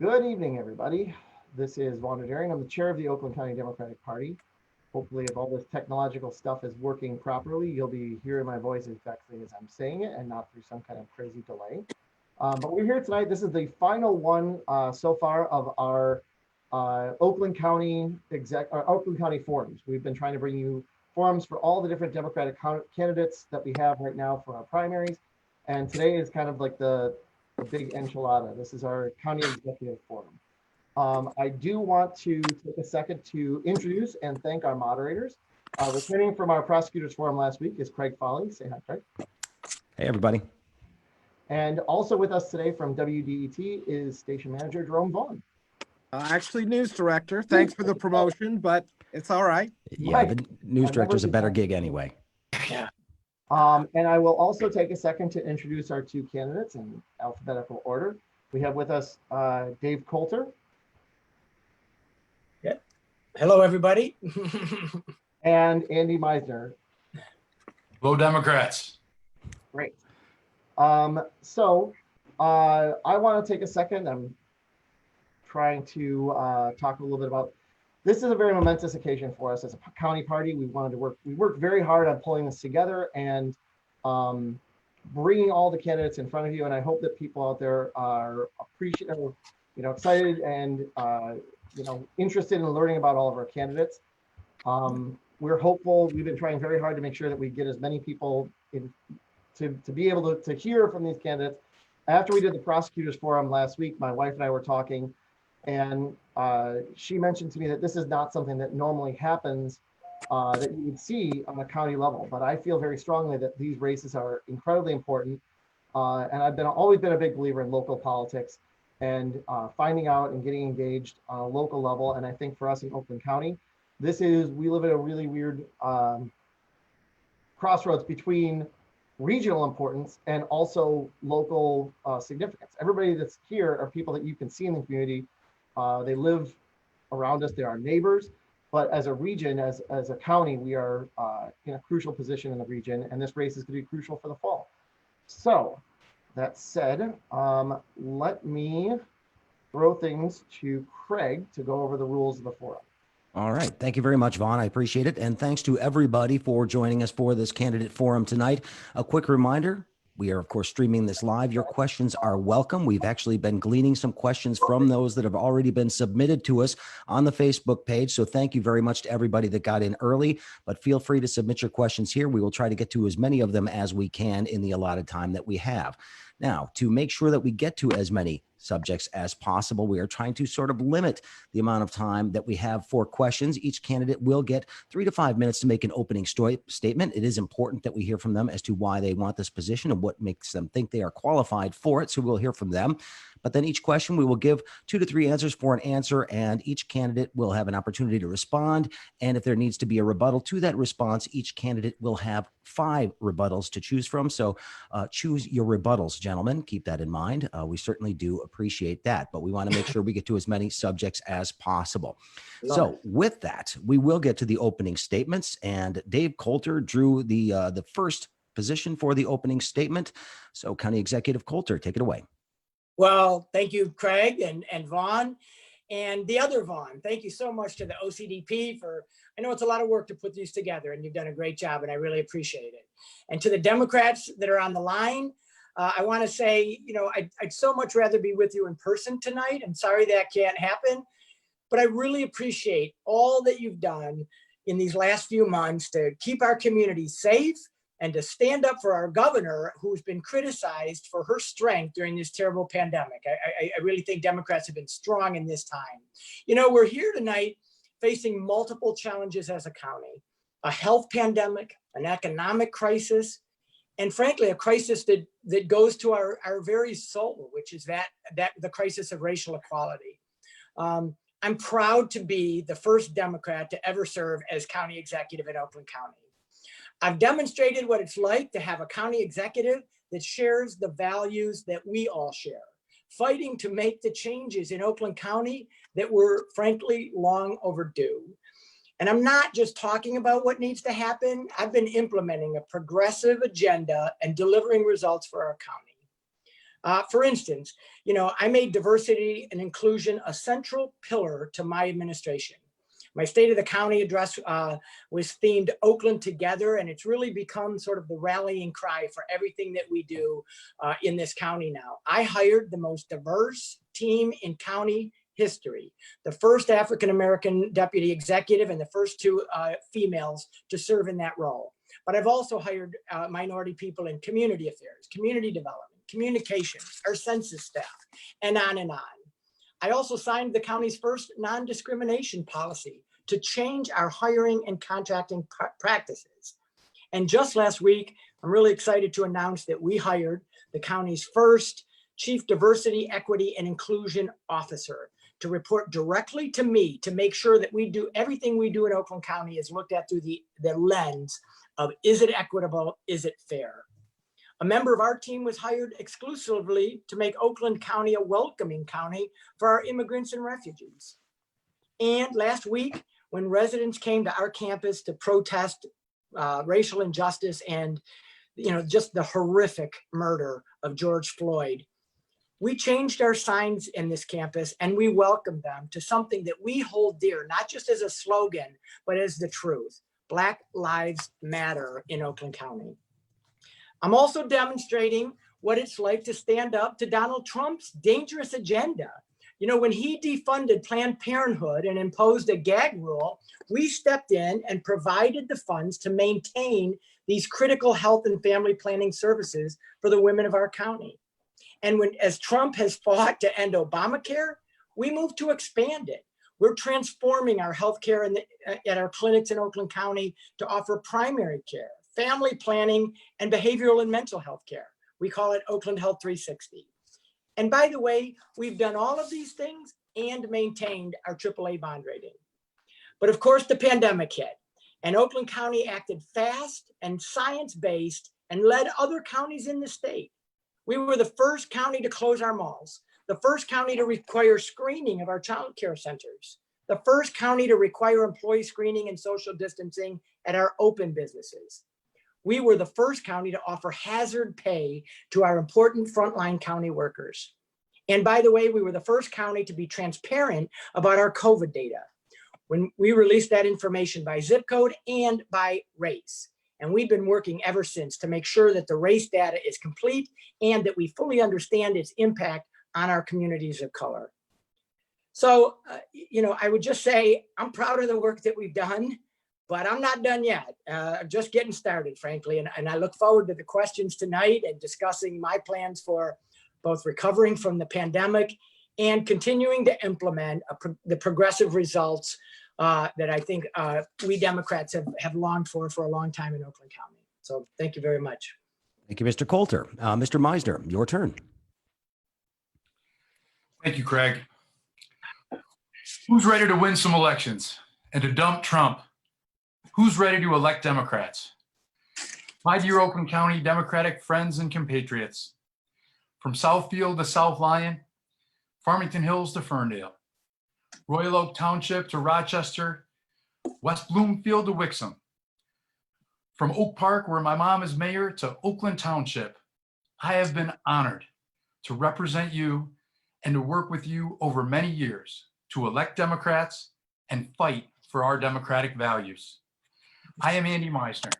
Good evening, everybody. This is Vaughn Daring. I'm the chair of the Oakland County Democratic Party. Hopefully, if all this technological stuff is working properly, you'll be hearing my voice exactly as I'm saying it and not through some kind of crazy delay. But we're here tonight. This is the final one so far of our Oakland County forums. We've been trying to bring you forums for all the different Democratic candidates that we have right now for our primaries. And today is kind of like the big enchilada. This is our county executive forum. I do want to take a second to introduce and thank our moderators. Returning from our prosecutors forum last week is Craig Foley. Say hi, Craig. Hey, everybody. And also with us today from WDET is station manager Jerome Vaughn. Actually, news director. Thanks for the promotion, but it's all right. Yeah, the news director's a better gig anyway. Yeah. And I will also take a second to introduce our two candidates in alphabetical order. We have with us Dave Coulter. Yeah. Hello, everybody. And Andy Meisner. Hello, Democrats. Great. So I want to take a second. I'm trying to talk a little bit about, this is a very momentous occasion for us as a county party. We worked very hard on pulling this together and bringing all the candidates in front of you. And I hope that people out there are appreciative, excited and, interested in learning about all of our candidates. We're hopeful. We've been trying very hard to make sure that we get as many people in to be able to hear from these candidates. After we did the prosecutors forum last week, my wife and I were talking, and she mentioned to me that this is not something that normally happens that you would see on a county level. But I feel very strongly that these races are incredibly important. And I've always been a big believer in local politics and finding out and getting engaged on a local level. And I think for us in Oakland County, we live in a really weird crossroads between regional importance and also local significance. Everybody that's here are people that you can see in the community. They live around us, they're our neighbors, but as a region, as a county, we are in a crucial position in the region, and this race is going to be crucial for the fall. So that said, let me throw things to Craig to go over the rules of the forum. All right. Thank you very much, Vaughn. I appreciate it. And thanks to everybody for joining us for this candidate forum tonight. A quick reminder, we are, of course, streaming this live. Your questions are welcome. We've actually been gleaning some questions from those that have already been submitted to us on the Facebook page. So thank you very much to everybody that got in early, but feel free to submit your questions here. We will try to get to as many of them as we can in the allotted time that we have. Now, to make sure that we get to as many subjects as possible, we are trying to sort of limit the amount of time that we have for questions. Each candidate will get 3 to 5 minutes to make an opening statement. It is important that we hear from them as to why they want this position and what makes them think they are qualified for it. So we'll hear from them. But then each question, we will give 2 to 3 answers for an answer, and each candidate will have an opportunity to respond. And if there needs to be a rebuttal to that response, each candidate will have 5 rebuttals to choose from. So choose your rebuttals, gentlemen. Keep that in mind. We certainly do appreciate that, but we want to make sure we get to as many subjects as possible. So with that, we will get to the opening statements, and Dave Coulter drew the first position for the opening statement. So County Executive Coulter, take it away. Well, thank you, Craig and Vaughn and the other Vaughn. Thank you so much to the OCDP I know it's a lot of work to put these together, and you've done a great job, and I really appreciate it. And to the Democrats that are on the line, I want to say, I'd so much rather be with you in person tonight. I'm sorry that can't happen, but I really appreciate all that you've done in these last few months to keep our community safe and to stand up for our governor, who's been criticized for her strength during this terrible pandemic. I really think Democrats have been strong in this time. We're here tonight facing multiple challenges as a county: a health pandemic, an economic crisis, and frankly, a crisis that goes to our very soul, which is that the crisis of racial equality. I'm proud to be the first Democrat to ever serve as county executive in Oakland County. I've demonstrated what it's like to have a county executive that shares the values that we all share, fighting to make the changes in Oakland County that were frankly long overdue. And I'm not just talking about what needs to happen. I've been implementing a progressive agenda and delivering results for our county. For instance, I made diversity and inclusion a central pillar to my administration. My State of the County address was themed Oakland Together, and it's really become sort of the rallying cry for everything that we do in this county now. I hired the most diverse team in county history, the first African-American deputy executive and the first two females to serve in that role. But I've also hired minority people in community affairs, community development, communications, our census staff, and on and on. I also signed the county's first non-discrimination policy to change our hiring and contracting practices. And just last week, I'm really excited to announce that we hired the county's first Chief Diversity, Equity, and Inclusion Officer to report directly to me to make sure that we do everything we do in Oakland County is looked at through the lens of, is it equitable, is it fair? A member of our team was hired exclusively to make Oakland County a welcoming county for our immigrants and refugees. And last week, when residents came to our campus to protest racial injustice and just the horrific murder of George Floyd, we changed our signs in this campus and we welcomed them to something that we hold dear, not just as a slogan, but as the truth. Black Lives Matter in Oakland County. I'm also demonstrating what it's like to stand up to Donald Trump's dangerous agenda. When he defunded Planned Parenthood and imposed a gag rule, we stepped in and provided the funds to maintain these critical health and family planning services for the women of our county. And as Trump has fought to end Obamacare, we moved to expand it. We're transforming our healthcare at our clinics in Oakland County to offer primary care, family planning, and behavioral and mental health care. We call it Oakland Health 360. And by the way, we've done all of these things and maintained our AAA bond rating. But of course, the pandemic hit, and Oakland County acted fast and science-based and led other counties in the state. We were the first county to close our malls, the first county to require screening of our child care centers, the first county to require employee screening and social distancing at our open businesses. We were the first county to offer hazard pay to our important frontline county workers. And by the way, we were the first county to be transparent about our COVID data when we released that information by zip code and by race. And we've been working ever since to make sure that the race data is complete and that we fully understand its impact on our communities of color. So, I would just say I'm proud of the work that we've done, but I'm not done yet. I'm just getting started, frankly. And I look forward to the questions tonight and discussing my plans for both recovering from the pandemic and continuing to implement the progressive results that I think we Democrats have longed for a long time in Oakland County. So thank you very much. Thank you, Mr. Coulter. Mr. Meisner, your turn. Thank you, Craig. Who's ready to win some elections and to dump Trump? Who's ready to elect Democrats? My dear Oakland County Democratic friends and compatriots, from Southfield to South Lyon, Farmington Hills to Ferndale, Royal Oak Township to Rochester, West Bloomfield to Wixom, from Oak Park, where my mom is mayor, to Oakland Township, I have been honored to represent you and to work with you over many years to elect Democrats and fight for our democratic values. I am Andy Meisner,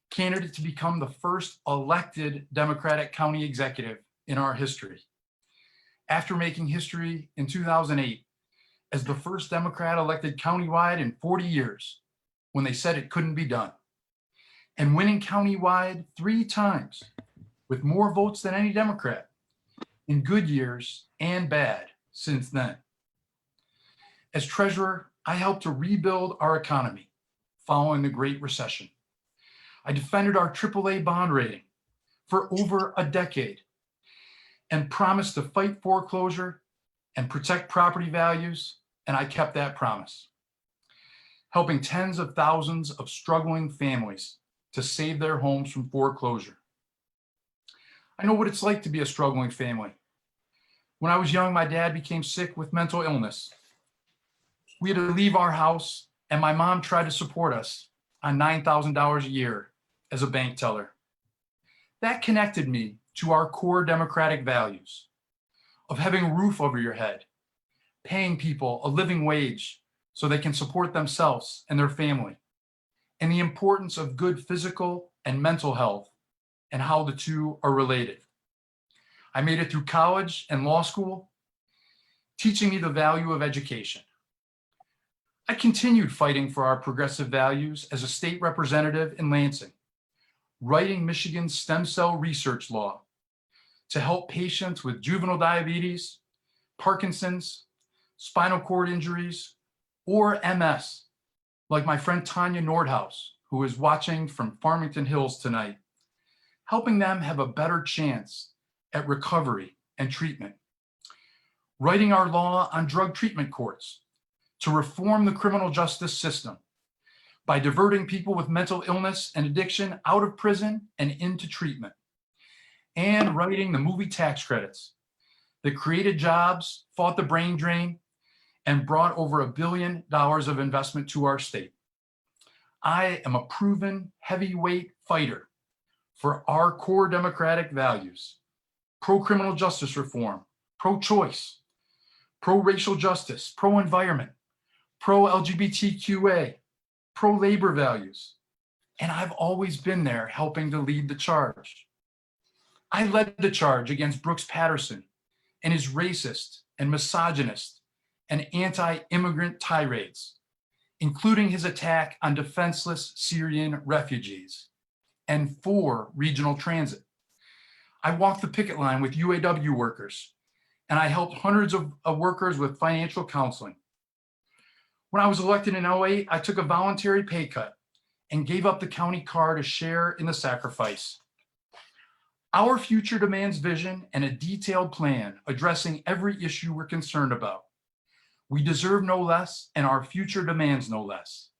candidate to become the first elected Democratic county executive in our history. After making history in 2008 as the first Democrat elected countywide in 40 years when they said it couldn't be done, and winning countywide 3 times with more votes than any Democrat in good years and bad since then. As treasurer, I helped to rebuild our economy following the Great Recession. I defended our AAA bond rating for over a decade and promised to fight foreclosure and protect property values, and I kept that promise, helping tens of thousands of struggling families to save their homes from foreclosure. I know what it's like to be a struggling family. When I was young, my dad became sick with mental illness. We had to leave our house, and my mom tried to support us on $9,000 a year as a bank teller. That connected me to our core democratic values of having a roof over your head, paying people a living wage so they can support themselves and their family, and the importance of good physical and mental health and how the two are related. I made it through college and law school, teaching me the value of education. I continued fighting for our progressive values as a state representative in Lansing, writing Michigan's stem cell research law to help patients with juvenile diabetes, Parkinson's, spinal cord injuries, or MS, like my friend Tanya Nordhaus, who is watching from Farmington Hills tonight, helping them have a better chance at recovery and treatment. Writing our law on drug treatment courts to reform the criminal justice system by diverting people with mental illness and addiction out of prison and into treatment. And writing the movie tax credits that created jobs, fought the brain drain, and brought over $1 billion of investment to our state. I am a proven heavyweight fighter for our core democratic values: pro-criminal justice reform, pro-choice, pro-racial justice, pro-environment, pro-LGBTQA, pro-labor values. And I've always been there helping to lead the charge. I led the charge against Brooks Patterson and his racist and misogynist and anti-immigrant tirades, including his attack on defenseless Syrian refugees and for regional transit. I walked the picket line with UAW workers, and I helped hundreds of workers with financial counseling. When I was elected in 2008, I took a voluntary pay cut and gave up the county car to share in the sacrifice. Our future demands vision and a detailed plan addressing every issue we're concerned about. We deserve no less, and our future demands no less.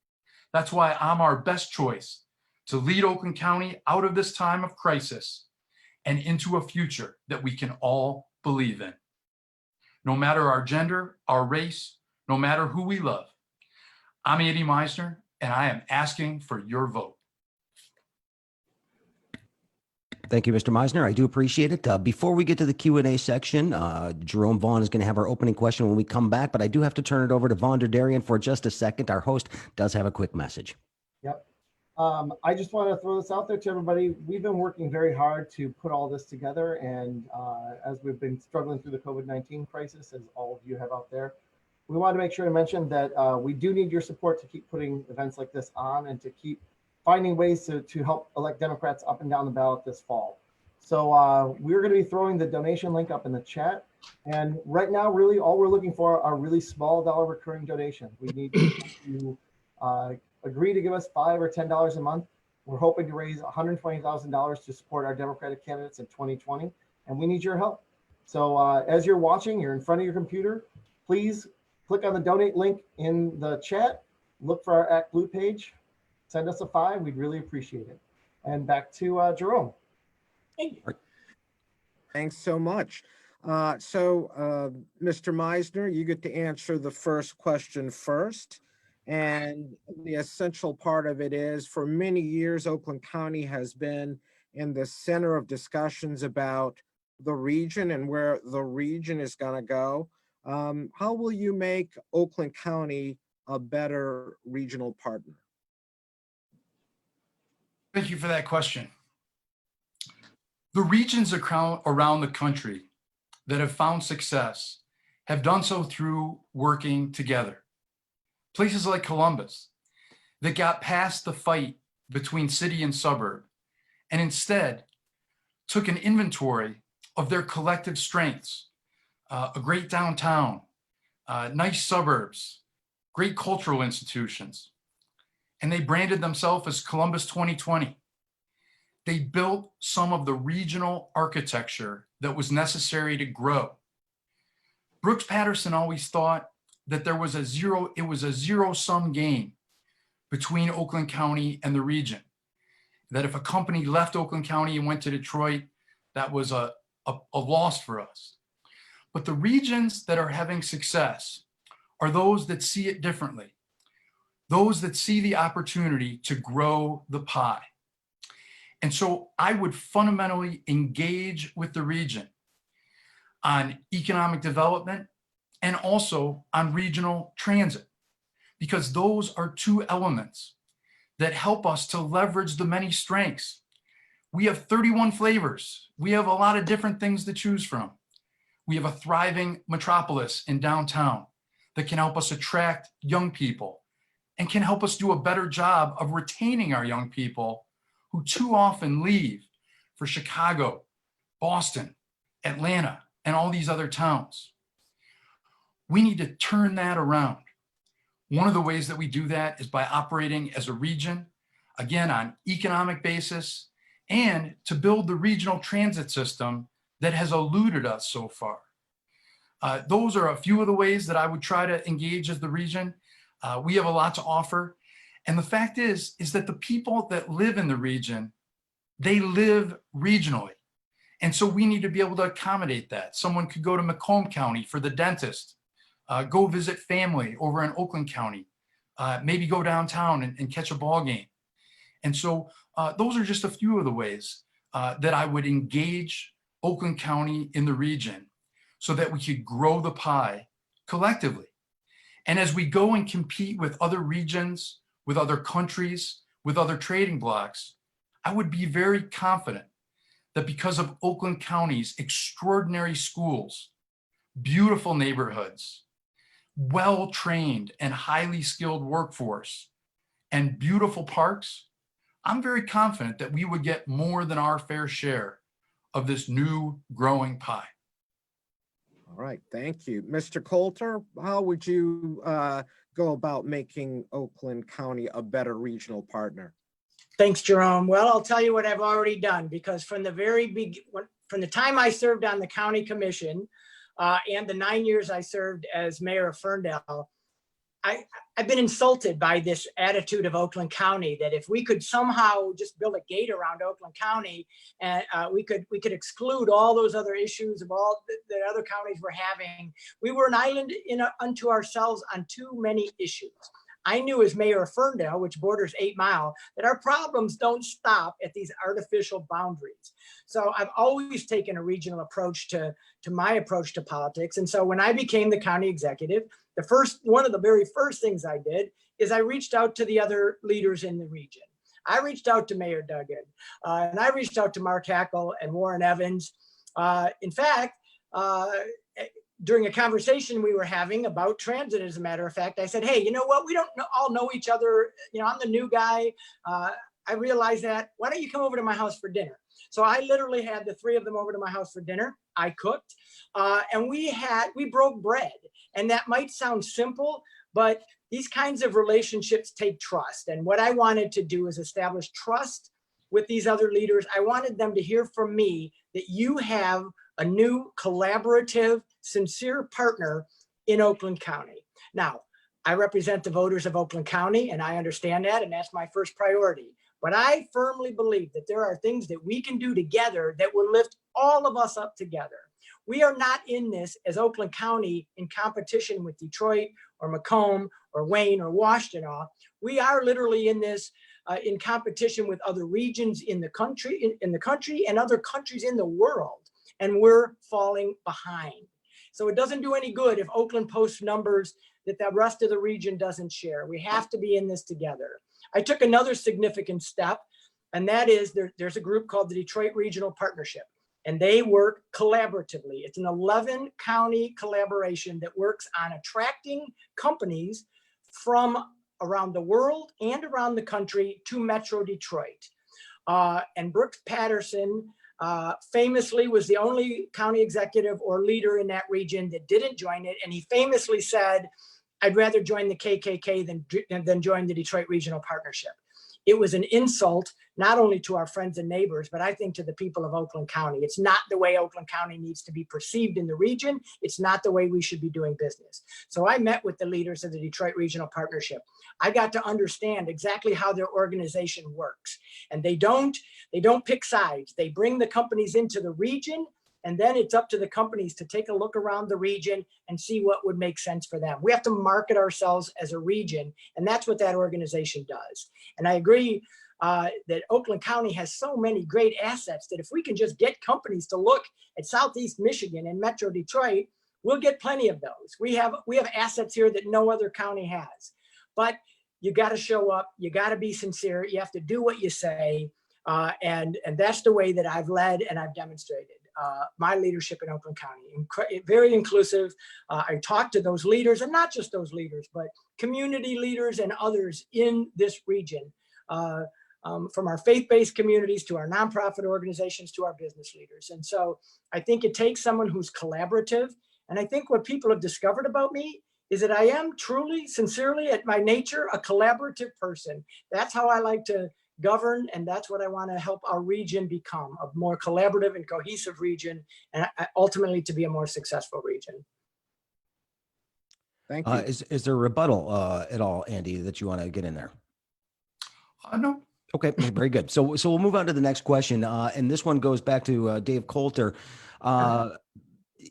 That's why I'm our best choice to lead Oakland County out of this time of crisis and into a future that we can all believe in. No matter our gender, our race, no matter who we love. I'm Andy Meisner, and I am asking for your vote. Thank you, Mr. Meisner. I do appreciate it. Before we get to the Q&A section, Jerome Vaughn is going to have our opening question when we come back, but I do have to turn it over to Vaughn Derderian for just a second. Our host does have a quick message. Yep. I just want to throw this out there to everybody. We've been working very hard to put all this together, and as we've been struggling through the COVID-19 crisis, as all of you have out there, we wanted to make sure to mention that we do need your support to keep putting events like this on and to keep finding ways to help elect Democrats up and down the ballot this fall. So we're going to be throwing the donation link up in the chat. And right now, really, all we're looking for are really small dollar recurring donations. We need to agree to give us $5 or $10 a month. We're hoping to raise $120,000 to support our Democratic candidates in 2020, and we need your help. So as you're watching, you're in front of your computer, please click on the donate link in the chat, look for our Act Blue page, send us a $5. We'd really appreciate it. And back to Jerome. Thank you. Thanks so much. Mr. Meisner, you get to answer the first question first. And the essential part of it is, for many years, Oakland County has been in the center of discussions about the region and where the region is going to go. How will you make Oakland County a better regional partner? Thank you for that question. The regions around the country that have found success have done so through working together. Places like Columbus that got past the fight between city and suburb and instead took an inventory of their collective strengths, a great downtown, nice suburbs, great cultural institutions, and they branded themselves as Columbus 2020. They built some of the regional architecture that was necessary to grow. Brooks Patterson always thought that it was a zero-sum game between Oakland County and the region. That if a company left Oakland County and went to Detroit, that was a loss for us. But the regions that are having success are those that see it differently, those that see the opportunity to grow the pie. And so I would fundamentally engage with the region on economic development and also on regional transit, because those are two elements that help us to leverage the many strengths. We have 31 flavors. We have a lot of different things to choose from. We have a thriving metropolis in downtown that can help us attract young people and can help us do a better job of retaining our young people who too often leave for Chicago, Boston, Atlanta, and all these other towns. We need to turn that around. One of the ways that we do that is by operating as a region, again, on economic basis, and to build the regional transit system that has eluded us so far. Those are a few of the ways that I would try to engage as the region. We have a lot to offer. And the fact is that the people that live in the region, they live regionally. And so we need to be able to accommodate that. Someone could go to Macomb County for the dentist, go visit family over in Oakland County, maybe go downtown and catch a ball game. And so those are just a few of the ways that I would engage Oakland County in the region so that we could grow the pie collectively. And as we go and compete with other regions, with other countries, with other trading blocks, I would be very confident that because of Oakland County's extraordinary schools, beautiful neighborhoods, well-trained and highly skilled workforce, and beautiful parks, I'm very confident that we would get more than our fair share of this new growing pie. All right, thank you. Mr. Coulter, how would you go about making Oakland County a better regional partner? Thanks, Jerome. Well, I'll tell you what I've already done, because from the time I served on the county commission and the 9 years I served as mayor of Ferndale, I've been insulted by this attitude of Oakland County that if we could somehow just build a gate around Oakland County and we could exclude all those other issues of all the other counties we're having. We were an island unto ourselves on too many issues. I knew as mayor of Ferndale, which borders 8 Mile, that our problems don't stop at these artificial boundaries. So I've always taken a regional approach to my approach to politics. And so when I became the county executive, one of the very first things I did is I reached out to the other leaders in the region. I reached out to Mayor Duggan, and I reached out to Mark Hackle and Warren Evans. In fact, during a conversation we were having about transit, as a matter of fact, I said, hey, you know what? We don't all know each other. You know, I'm the new guy. I realize that. Why don't you come over to my house for dinner? So I literally had the 3 of them over to my house for dinner. I cooked, and we broke bread. And that might sound simple, but these kinds of relationships take trust. And what I wanted to do is establish trust with these other leaders. I wanted them to hear from me that you have a new collaborative, sincere partner in Oakland County. Now, I represent the voters of Oakland County, and I understand that, and that's my first priority. But I firmly believe that there are things that we can do together that will lift all of us up together. We are not in this as Oakland County in competition with Detroit or Macomb or Wayne or Washtenaw. We are literally in this in competition with other regions in the country, and other countries in the world, and we're falling behind. So it doesn't do any good if Oakland posts numbers that the rest of the region doesn't share. We have to be in this together. I took another significant step, and that is there's a group called the Detroit Regional Partnership, and they work collaboratively. It's an 11-county collaboration that works on attracting companies from around the world and around the country to Metro Detroit. And Brooks Patterson famously was the only county executive or leader in that region that didn't join it. And he famously said, I'd rather join the KKK than join the Detroit Regional Partnership. It was an insult, not only to our friends and neighbors, but I think to the people of Oakland County. It's not the way Oakland County needs to be perceived in the region. It's not the way we should be doing business. So I met with the leaders of the Detroit Regional Partnership. I got to understand exactly how their organization works. And they don't pick sides. They bring the companies into the region, and then it's up to the companies to take a look around the region and see what would make sense for them. We have to market ourselves as a region, and that's what that organization does. And I agree that Oakland County has so many great assets that if we can just get companies to look at Southeast Michigan and Metro Detroit, we'll get plenty of those. We have assets here that no other county has. But you got to show up. You got to be sincere. You have to do what you say. And that's the way that I've led and I've demonstrated my leadership in Oakland County. Very inclusive. I talk to those leaders, and not just those leaders, but community leaders and others in this region, from our faith-based communities to our nonprofit organizations to our business leaders. And so I think it takes someone who's collaborative. And I think what people have discovered about me is that I am truly, sincerely, at my nature, a collaborative person. That's how I like to govern, and that's what I want to help our region become, a more collaborative and cohesive region, and ultimately to be a more successful region. Thank you. Is there a rebuttal at all, Andy, that you want to get in there? No. Okay, very good. So we'll move on to the next question, and this one goes back to Dave Coulter.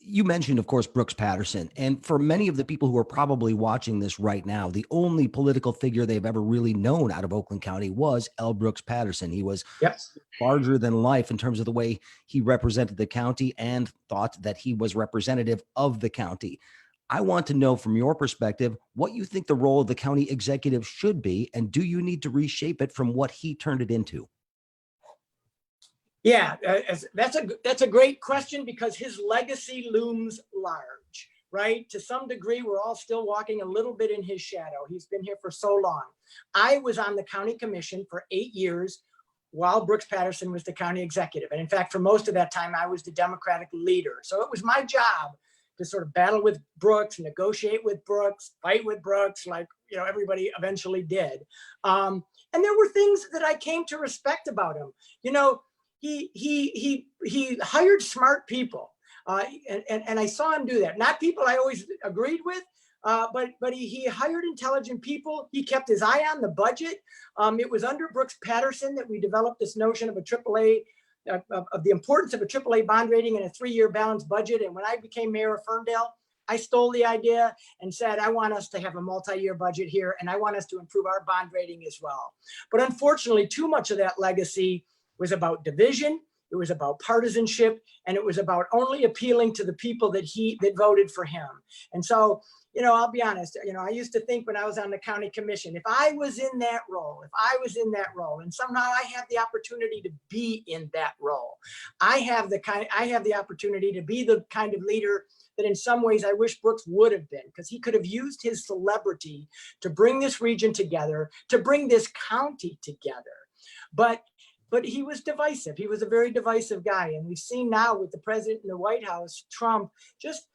You mentioned, of course, Brooks Patterson. And for many of the people who are probably watching this right now, the only political figure they've ever really known out of Oakland County was L. Brooks Patterson. He was larger than life in terms of the way he represented the county and thought that he was representative of the county. I want to know from your perspective what you think the role of the county executive should be, and do you need to reshape it from what he turned it into? Yeah, that's a great question, because his legacy looms large, right? To some degree, we're all still walking a little bit in his shadow. He's been here for so long. I was on the county commission for 8 years while Brooks Patterson was the county executive. And in fact, for most of that time, I was the Democratic leader. So it was my job to sort of battle with Brooks, negotiate with Brooks, fight with Brooks, like, you know, everybody eventually did. And there were things that I came to respect about him. You know, he hired smart people, and I saw him do that. Not people I always agreed with, but he hired intelligent people. He kept his eye on the budget. It was under Brooks Patterson that we developed this notion of a AAA, of the importance of a AAA bond rating and a 3-year balanced budget. And when I became mayor of Ferndale, I stole the idea and said, I want us to have a multi-year budget here, and I want us to improve our bond rating as well. But unfortunately, too much of that legacy was about division, it was about partisanship, and it was about only appealing to the people that voted for him. And so, you know, I'll be honest, you know, I used to think when I was on the county commission, if I was in that role, and somehow I have the opportunity to be in that role, I have the opportunity to be the kind of leader that in some ways I wish Brooks would have been, because he could have used his celebrity to bring this region together, to bring this county together. But he was divisive. He was a very divisive guy. And we've seen now with the president in the White House, Trump, just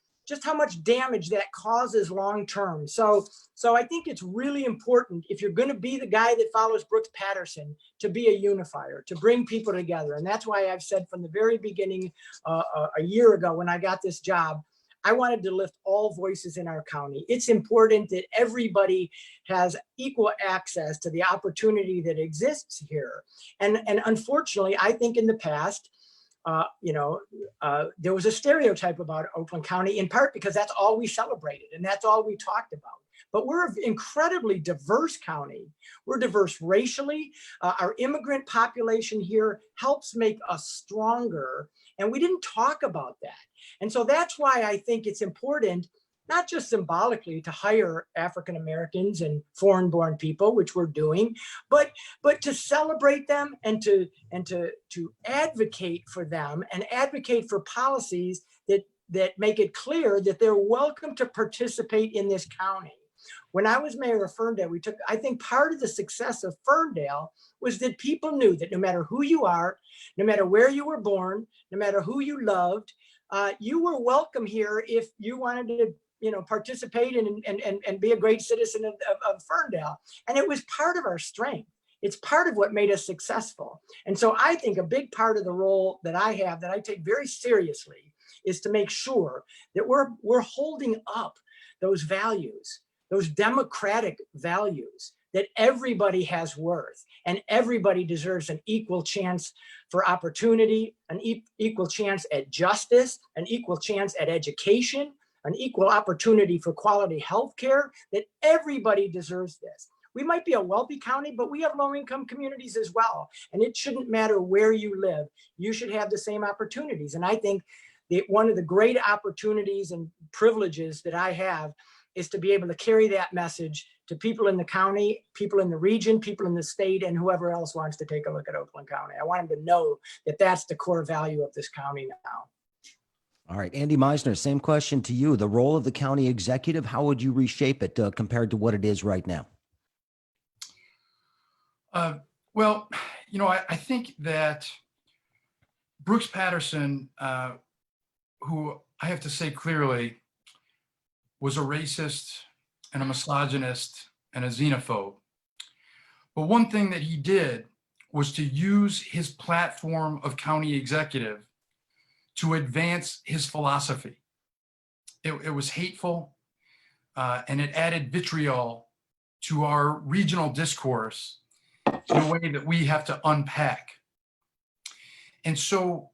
how much damage that causes long-term. So I think it's really important, if you're going to be the guy that follows Brooks Patterson, to be a unifier, to bring people together. And that's why I've said from the very beginning, a year ago when I got this job, I wanted to lift all voices in our county. It's important that everybody has equal access to the opportunity that exists here. And unfortunately, I think in the past, there was a stereotype about Oakland County, in part because that's all we celebrated and that's all we talked about. But we're an incredibly diverse county. We're diverse racially. Our immigrant population here helps make us stronger. And we didn't talk about that. And so that's why I think it's important, not just symbolically to hire African Americans and foreign-born people, which we're doing, but to celebrate them and to advocate for them and advocate for policies that make it clear that they're welcome to participate in this county. When I was mayor of Ferndale, I think part of the success of Ferndale was that people knew that no matter who you are, no matter where you were born, no matter who you loved, you were welcome here if you wanted to, participate and be a great citizen of Ferndale. And it was part of our strength. It's part of what made us successful. And so I think a big part of the role that I have, that I take very seriously, is to make sure that we're holding up those values, those democratic values, that everybody has worth and everybody deserves an equal chance for opportunity, an equal chance at justice, an equal chance at education, an equal opportunity for quality health care, that everybody deserves this. We might be a wealthy county, but we have low-income communities as well. And it shouldn't matter where you live. You should have the same opportunities. And I think one of the great opportunities and privileges that I have is to be able to carry that message to people in the county, people in the region, people in the state, and whoever else wants to take a look at Oakland County. I want them to know that that's the core value of this county now. All right, Andy Meisner, same question to you. The role of the county executive, how would you reshape it compared to what it is right now? Well, you know, I think that Brooks Patterson, who I have to say clearly was a racist and a misogynist and a xenophobe. But one thing that he did was to use his platform of county executive to advance his philosophy. It was hateful, and it added vitriol to our regional discourse in a way that we have to unpack. And so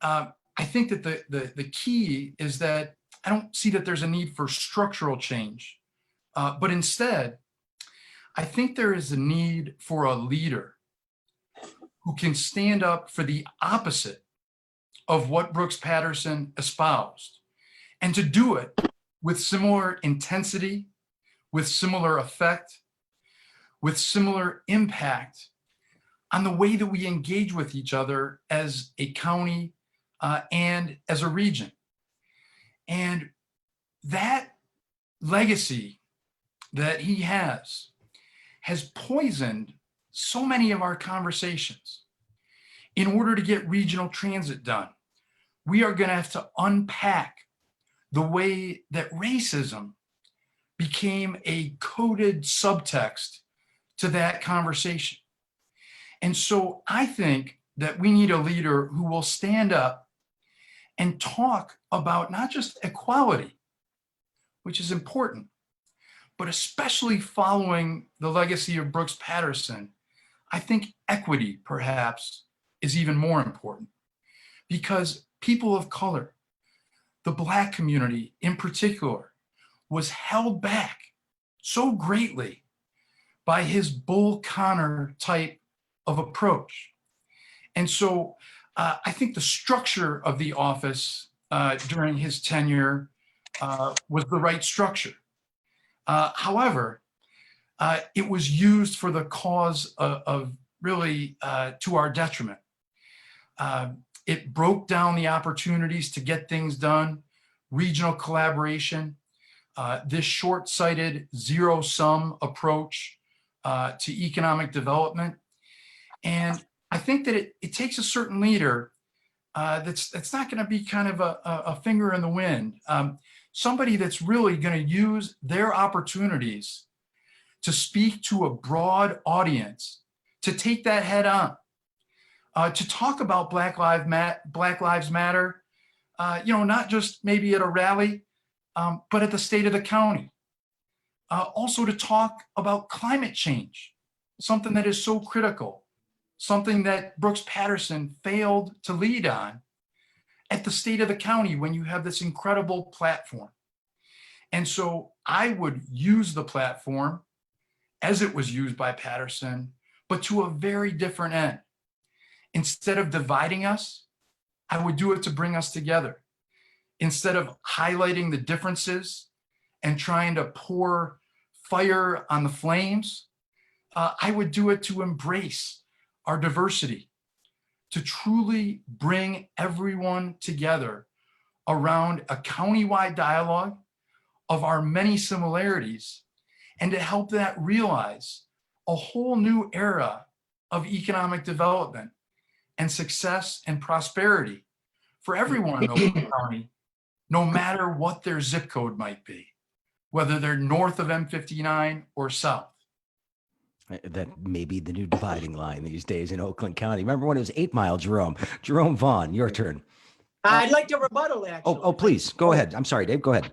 I think that the key is that I don't see that there's a need for structural change, but instead, I think there is a need for a leader who can stand up for the opposite of what Brooks Patterson espoused, and to do it with similar intensity, with similar effect, with similar impact on the way that we engage with each other as a county and as a region. And that legacy that he has poisoned so many of our conversations. In order to get regional transit done, we are going to have to unpack the way that racism became a coded subtext to that conversation. And so I think that we need a leader who will stand up and talk about not just equality, which is important, but especially following the legacy of Brooks Patterson, I think equity perhaps is even more important, because people of color, the Black community in particular, was held back so greatly by his Bull Connor type of approach. And so I think the structure of the office during his tenure was the right structure. However, it was used for the cause of really to our detriment. It broke down the opportunities to get things done, regional collaboration, this short-sighted zero-sum approach to economic development. And I think that it takes a certain leader that's not going to be kind of a finger in the wind, somebody that's really going to use their opportunities to speak to a broad audience, to take that head on, to talk about Black Lives Matter, not just maybe at a rally, but at the state of the county. Also to talk about climate change, something that is so critical, something that Brooks Patterson failed to lead on at the state of the county when you have this incredible platform. And so I would use the platform as it was used by Patterson, but to a very different end. Instead of dividing us, I would do it to bring us together. Instead of highlighting the differences and trying to pour fire on the flames, I would do it to embrace our diversity, to truly bring everyone together around a countywide dialogue of our many similarities, and to help that realize a whole new era of economic development and success and prosperity for everyone in Oakland County, no matter what their zip code might be, whether they're north of M59 or south. That may be the new dividing line these days in Oakland County. Remember when it was 8 Mile, Jerome? Jerome Vaughn, your turn. I'd like to rebuttal, actually. Oh, please, go ahead. I'm sorry, Dave, go ahead.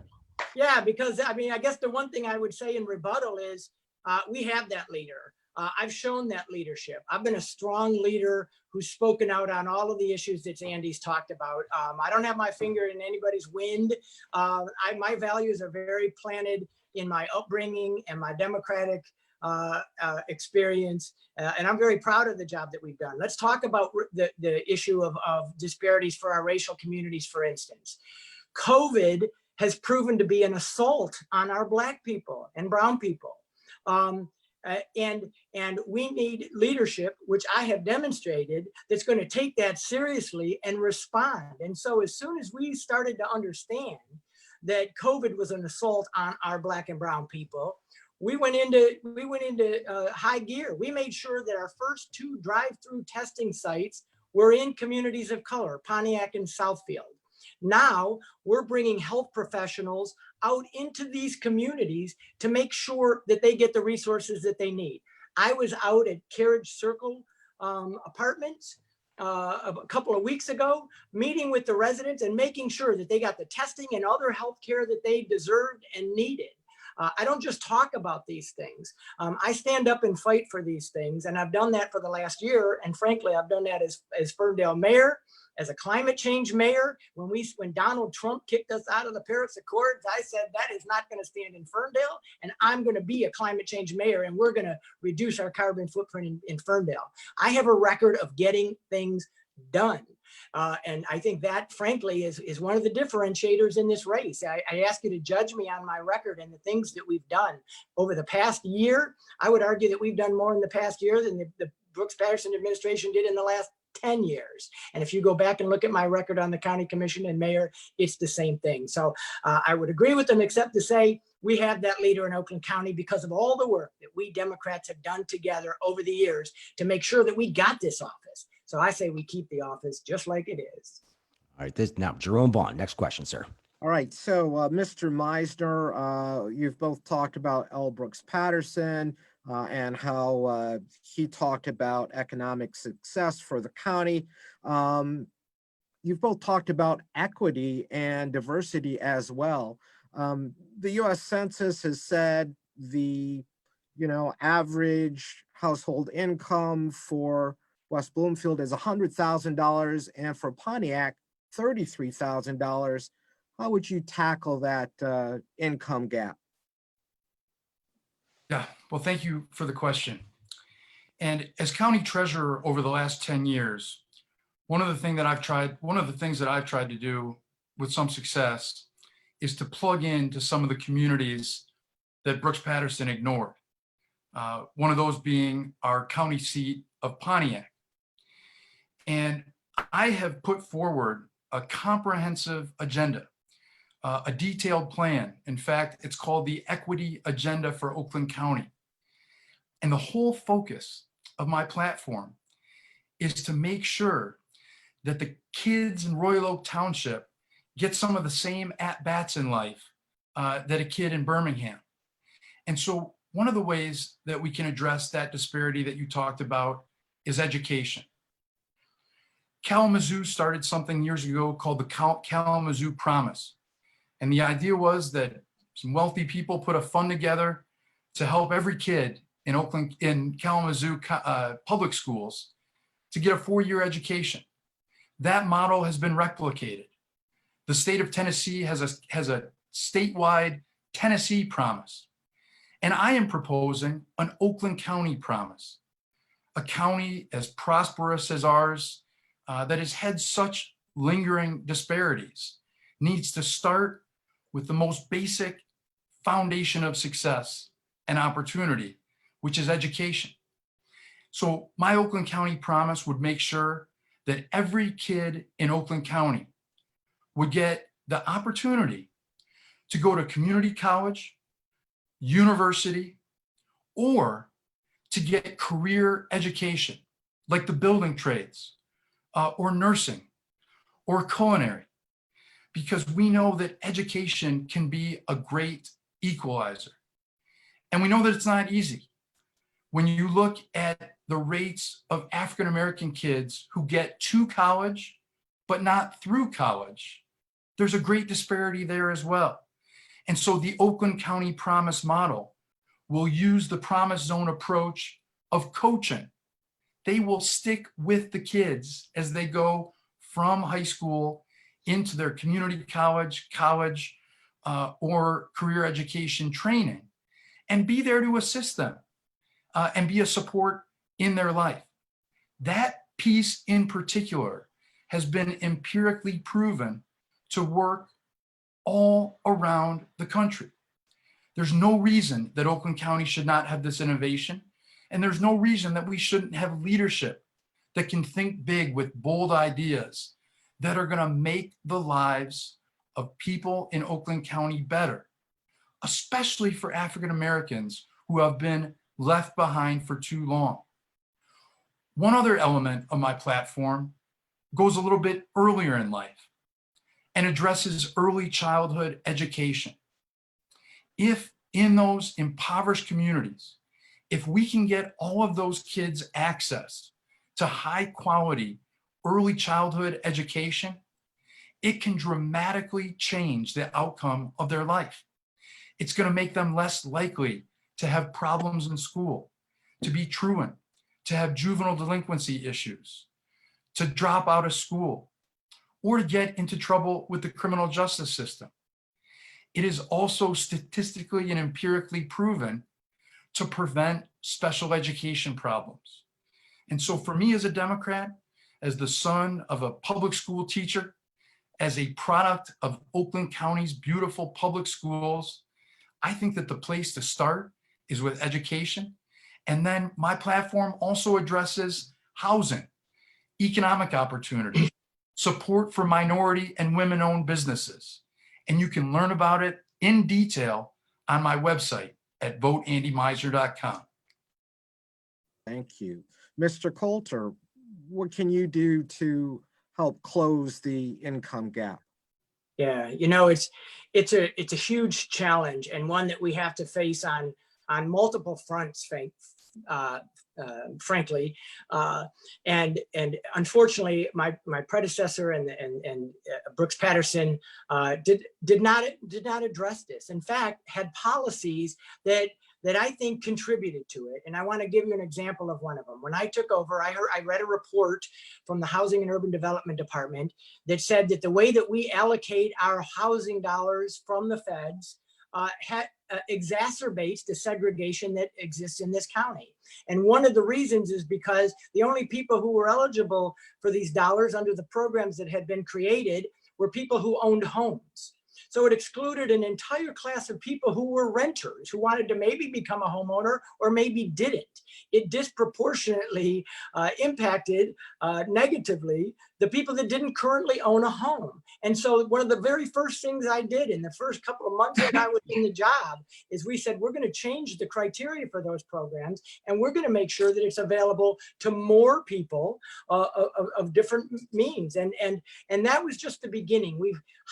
Yeah, because I mean, I guess the one thing I would say in rebuttal is we have that leader. I've shown that leadership. I've been a strong leader who's spoken out on all of the issues that Andy's talked about. I don't have my finger in anybody's wind. My values are very planted in my upbringing and my democratic experience. And I'm very proud of the job that we've done. Let's talk about the issue of disparities for our racial communities, for instance. COVID has proven to be an assault on our Black people and brown people. And we need leadership, which I have demonstrated, that's going to take that seriously and respond. And so as soon as we started to understand that COVID was an assault on our Black and brown people, we went into high gear. We made sure that our first 2 drive-through testing sites were in communities of color, Pontiac and Southfield. Now we're bringing health professionals out into these communities to make sure that they get the resources that they need. I was out at Carriage Circle Apartments a couple of weeks ago, meeting with the residents and making sure that they got the testing and other health care that they deserved and needed. I don't just talk about these things. I stand up and fight for these things, and I've done that for the last year. And frankly, I've done that as Ferndale mayor, as a climate change mayor. When Donald Trump kicked us out of the Paris Accords, I said that is not going to stand in Ferndale, and I'm going to be a climate change mayor, and we're going to reduce our carbon footprint in Ferndale. I have a record of getting things done. And I think that, frankly, is one of the differentiators in this race. I ask you to judge me on my record and the things that we've done over the past year. I would argue that we've done more in the past year than the Brooks-Patterson administration did in the last 10 years. And if you go back and look at my record on the county commission and mayor, it's the same thing. So I would agree with them, except to say we have that leader in Oakland County because of all the work that we Democrats have done together over the years to make sure that we got this office. So I say we keep the office just like it is. All right, now Jerome Vaughn, next question, sir. All right, so Mr. Meisner, you've both talked about L. Brooks-Patterson and how he talked about economic success for the county. You've both talked about equity and diversity as well. The U.S. Census has said the average household income for West Bloomfield is $100,000, and for Pontiac, $33,000. How would you tackle that income gap? Yeah, well, thank you for the question. And as county treasurer over the last 10 years, one of the things that I've tried to do with some success is to plug into some of the communities that Brooks-Patterson ignored. One of those being our county seat of Pontiac. And I have put forward a comprehensive agenda, a detailed plan. In fact, it's called the Equity Agenda for Oakland County. And the whole focus of my platform is to make sure that the kids in Royal Oak Township get some of the same at-bats in life that a kid in Birmingham. And so one of the ways that we can address that disparity that you talked about is education. Kalamazoo started something years ago called the Kalamazoo Promise. And the idea was that some wealthy people put a fund together to help every kid in Kalamazoo public schools to get a 4-year education. That model has been replicated. The state of Tennessee has a statewide Tennessee Promise. And I am proposing an Oakland County Promise, a county as prosperous as ours, that has had such lingering disparities, needs to start with the most basic foundation of success and opportunity, which is education. So my Oakland County Promise would make sure that every kid in Oakland County would get the opportunity to go to community college, university, or to get career education, like the building trades, or nursing, or culinary, because we know that education can be a great equalizer. And we know that it's not easy. When you look at the rates of African-American kids who get to college, but not through college, there's a great disparity there as well. And so the Oakland County Promise model will use the Promise Zone approach of coaching. They will stick with the kids as they go from high school into their community college, or career education training, and be there to assist them and be a support in their life. That piece in particular has been empirically proven to work all around the country. There's no reason that Oakland County should not have this innovation, and there's no reason that we shouldn't have leadership that can think big with bold ideas that are going to make the lives of people in Oakland County better, especially for African Americans who have been left behind for too long. One other element of my platform goes a little bit earlier in life and addresses early childhood education. If in those impoverished communities, if we can get all of those kids access to high quality early childhood education, it can dramatically change the outcome of their life. It's going to make them less likely to have problems in school, to be truant, to have juvenile delinquency issues, to drop out of school, or to get into trouble with the criminal justice system. It is also statistically and empirically proven to prevent special education problems. And so for me as a Democrat, as the son of a public school teacher, as a product of Oakland County's beautiful public schools, I think that the place to start is with education. And then my platform also addresses housing, economic opportunity, support for minority and women-owned businesses. And you can learn about it in detail on my website at voteandymeisner.com. Thank you. Mr. Coulter, what can you do to help close the income gap? Yeah, you know, it's a huge challenge, and one that we have to face on multiple fronts, frankly, and unfortunately, my predecessor and Brooks Patterson did not address this. In fact, had policies that I think contributed to it. And I want to give you an example of one of them. When I took over, I read a report from the Housing and Urban Development Department that said that the way that we allocate our housing dollars from the feds exacerbates the segregation that exists in this county. And one of the reasons is because the only people who were eligible for these dollars under the programs that had been created were people who owned homes. So it excluded an entire class of people who were renters, who wanted to maybe become a homeowner or maybe didn't. It disproportionately impacted negatively the people that didn't currently own a home. And so one of the very first things I did in the first couple of months that I was in the job is we said, we're going to change the criteria for those programs, and we're going to make sure that it's available to more people of different means. And that was just the beginning.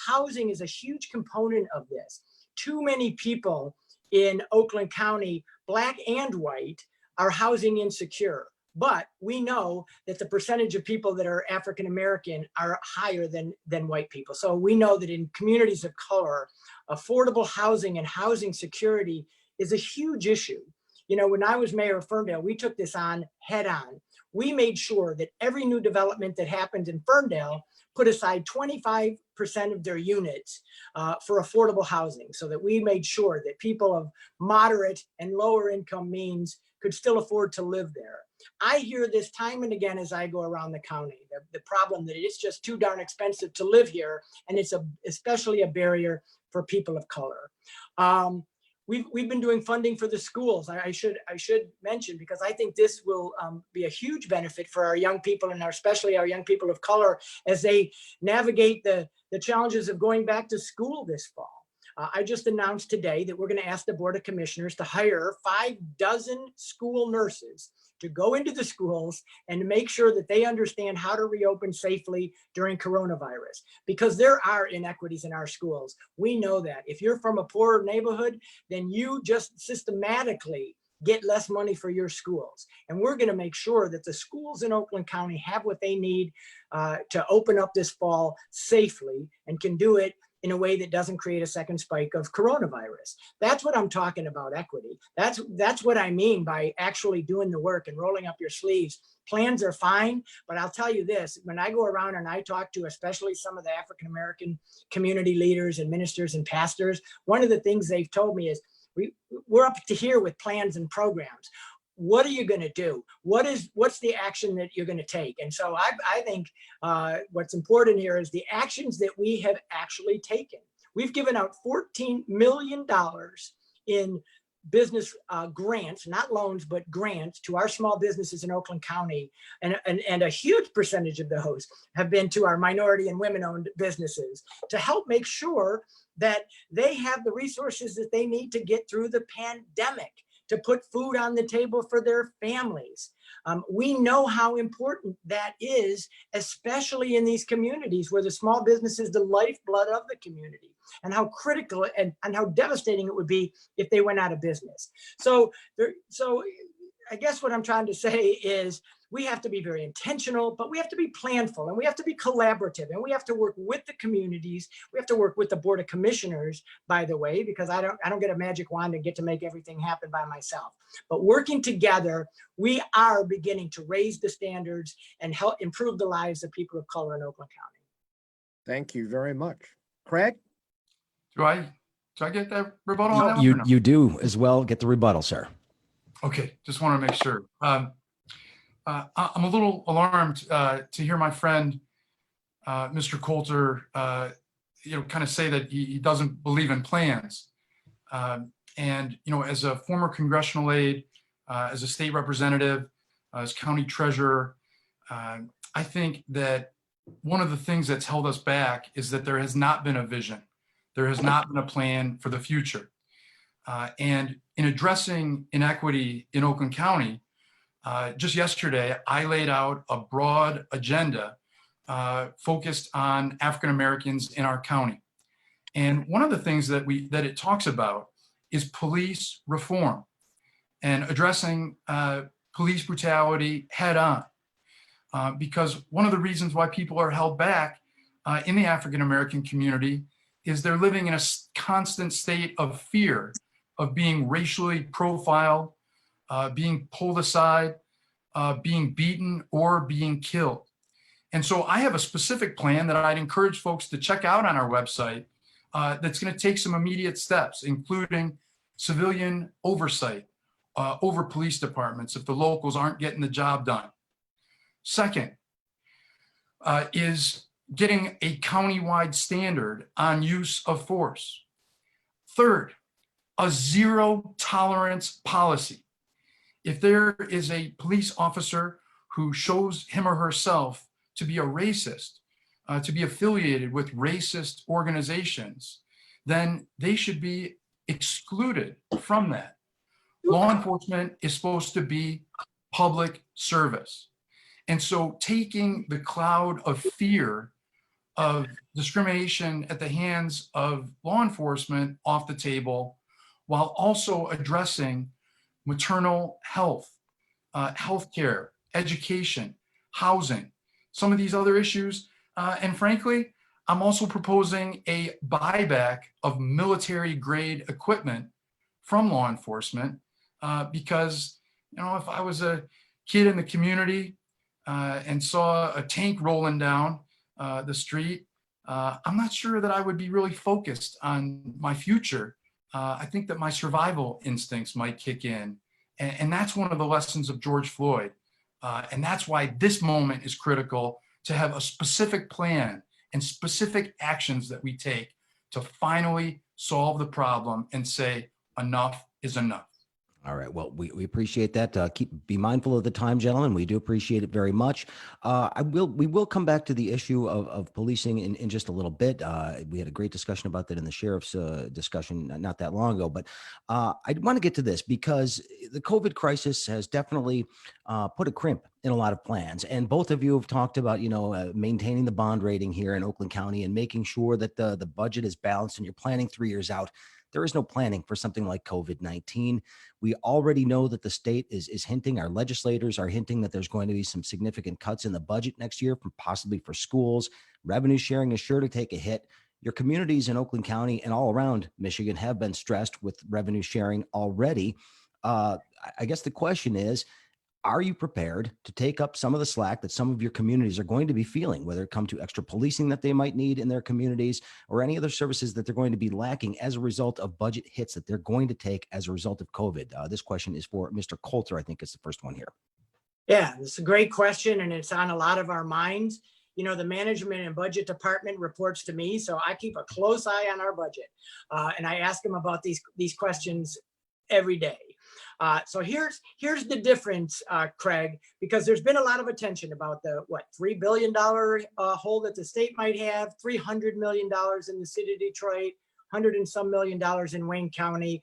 Housing is a huge component of this. Too many people in Oakland County, Black and white, are housing insecure. But we know that the percentage of people that are African American are higher than white people. So we know that in communities of color, affordable housing and housing security is a huge issue. You know, when I was mayor of Ferndale, we took this on head on. We made sure that every new development that happened in Ferndale put aside 25% of their units for affordable housing, so that we made sure that people of moderate and lower income means could still afford to live there. I hear this time and again as I go around the county, the problem that it's just too darn expensive to live here, and it's especially a barrier for people of color. We've been doing funding for the schools. I should mention, because I think this will be a huge benefit for our young people, and especially our young people of color, as they navigate the challenges of going back to school this fall. I just announced today that we're going to ask the Board of Commissioners to hire 6 school nurses to go into the schools and to make sure that they understand how to reopen safely during coronavirus, because there are inequities in our schools. We know that. If you're from a poorer neighborhood, then you just systematically get less money for your schools. And we're going to make sure that the schools in Oakland County have what they need to open up this fall safely, and can do it in a way that doesn't create a second spike of coronavirus. That's what I'm talking about, equity. That's what I mean by actually doing the work and rolling up your sleeves. Plans are fine, but I'll tell you this, when I go around and I talk to especially some of the African-American community leaders and ministers and pastors, one of the things they've told me is, we're up to here with plans and programs. what are you going to do? What's the action that you're going to take? And so I think what's important here is the actions that we have actually taken. We've given out $14 million in business grants, not loans, but grants to our small businesses in Oakland County. And a huge percentage of those have been to our minority and women-owned businesses to help make sure that they have the resources that they need to get through the pandemic, to put food on the table for their families. We know how important that is, especially in these communities where the small business is the lifeblood of the community, and how critical and how devastating it would be if they went out of business. So I guess what I'm trying to say is we have to be very intentional, but we have to be planful, and we have to be collaborative, and we have to work with the communities. We have to work with the Board of Commissioners, by the way, because I don't get a magic wand and get to make everything happen by myself. But working together, we are beginning to raise the standards and help improve the lives of people of color in Oakland County. Thank you very much. Craig? Do I get that rebuttal on that one or no? You do as well. Get the rebuttal, sir. Okay, just want to make sure. I'm a little alarmed to hear my friend, Mr. Coulter, kind of say that he doesn't believe in plans. And, as a former congressional aide, as a state representative, as county treasurer, I think that one of the things that's held us back is that there has not been a vision. There has not been a plan for the future. And in addressing inequity in Oakland County, just yesterday, I laid out a broad agenda focused on African Americans in our county. And one of the things that it talks about is police reform and addressing police brutality head on. Because one of the reasons why people are held back in the African American community is they're living in a constant state of fear of being racially profiled, being pulled aside, being beaten, or being killed. And so I have a specific plan that I'd encourage folks to check out on our website that's going to take some immediate steps, including civilian oversight over police departments if the locals aren't getting the job done. Second is getting a countywide standard on use of force. Third, a zero tolerance policy. If there is a police officer who shows him or herself to be a racist, to be affiliated with racist organizations, then they should be excluded from that. Law enforcement is supposed to be public service. And so taking the cloud of fear of discrimination at the hands of law enforcement off the table, while also addressing maternal health, healthcare, education, housing, some of these other issues. And frankly, I'm also proposing a buyback of military grade equipment from law enforcement because, if I was a kid in the community and saw a tank rolling down the street, I'm not sure that I would be really focused on my future. I think that my survival instincts might kick in. And that's one of the lessons of George Floyd. And that's why this moment is critical, to have a specific plan and specific actions that we take to finally solve the problem and say enough is enough. All right. Well, we appreciate that. Be mindful of the time, gentlemen. We do appreciate it very much. We will come back to the issue of policing in just a little bit. We had a great discussion about that in the sheriff's discussion not that long ago. But I want to get to this because the COVID crisis has definitely put a crimp in a lot of plans. And both of you have talked about, maintaining the bond rating here in Oakland County and making sure that the budget is balanced and you're planning 3 years out. There is no planning for something like COVID-19. We already know that the state is hinting, our legislators are hinting that there's going to be some significant cuts in the budget next year, possibly for schools. Revenue sharing is sure to take a hit. Your communities in Oakland County and all around Michigan have been stressed with revenue sharing already. I guess the question is, Are you prepared to take up some of the slack that some of your communities are going to be feeling, whether it come to extra policing that they might need in their communities or any other services that they're going to be lacking as a result of budget hits that they're going to take as a result of COVID? This question is for Mr. Coulter. I think is the first one here. Yeah, it's a great question, and it's on a lot of our minds. You know, the management and budget department reports to me, so I keep a close eye on our budget, and I ask them about these questions every day. So here's the difference, Craig, because there's been a lot of attention about the $3 billion hole that the state might have, $300 million in the city of Detroit, 100 and some million dollars in Wayne County.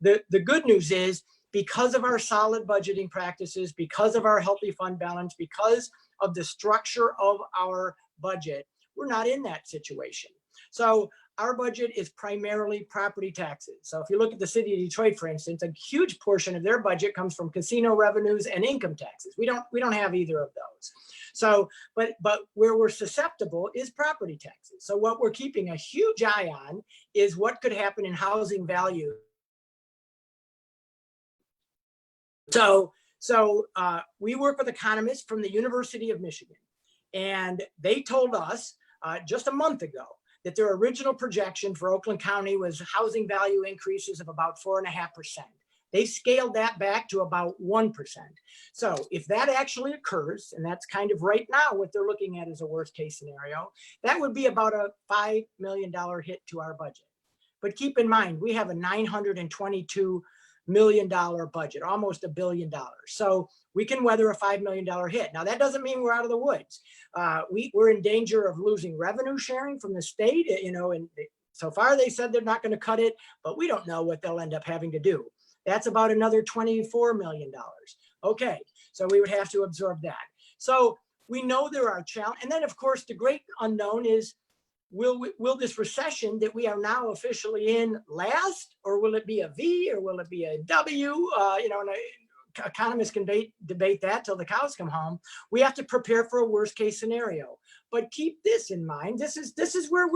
The good news is, because of our solid budgeting practices, because of our healthy fund balance, because of the structure of our budget, we're not in that situation. So our budget is primarily property taxes. So if you look at the city of Detroit, for instance, a huge portion of their budget comes from casino revenues and income taxes. We don't have either of those. So, but where we're susceptible is property taxes. So what we're keeping a huge eye on is what could happen in housing value. So we work with economists from the University of Michigan, and they told us just a month ago that their original projection for Oakland County was housing value increases of about 4.5%. They scaled that back to about 1%. So if that actually occurs, and that's kind of right now what they're looking at as a worst case scenario, that would be about a $5 million hit to our budget. But keep in mind, we have a $922 million budget, almost $1 billion. So we can weather a $5 million hit. Now, that doesn't mean we're out of the woods. We're in danger of losing revenue sharing from the state, you know, and so far they said they're not going to cut it, but we don't know what they'll end up having to do. That's about another $24 million. Okay, so we would have to absorb that. So we know there are challenges. And then, of course, the great unknown is, will this recession that we are now officially in last, or will it be a V, or will it be a W? You know, and economists can debate that till the cows come home. We have to prepare for a worst case scenario. But keep this in mind. This is where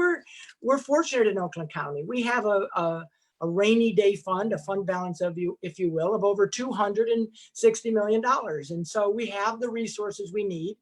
we're fortunate in Oakland County. We have a rainy day fund, a fund balance of if you will, of over $260 million. And so we have the resources we need,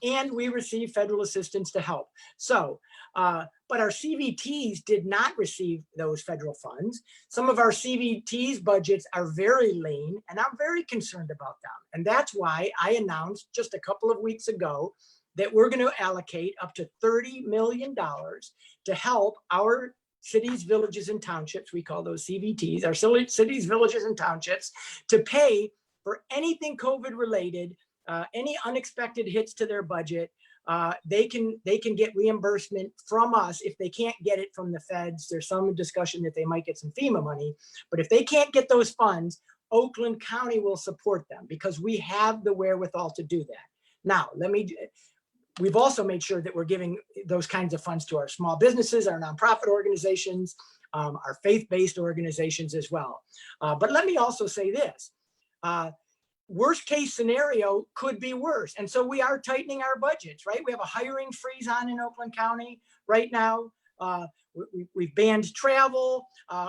and we receive federal assistance to help. So, but our CVTs did not receive those federal funds. Some of our CVTs budgets are very lean, and I'm very concerned about them. And that's why I announced just a couple of weeks ago that we're going to allocate up to $30 million to help our cities, villages, and townships, we call those CVTs, our cities, villages, and townships, to pay for anything COVID related, any unexpected hits to their budget. They can get reimbursement from us if they can't get it from the feds. There's some discussion that they might get some FEMA money, but if they can't get those funds, Oakland County will support them because we have the wherewithal to do that. Now, we've also made sure that we're giving those kinds of funds to our small businesses, our nonprofit organizations, our faith-based organizations as well. But let me also say this. Worst case scenario could be worse. And so we are tightening our budgets, right? We have a hiring freeze on in Oakland County right now. We've banned travel.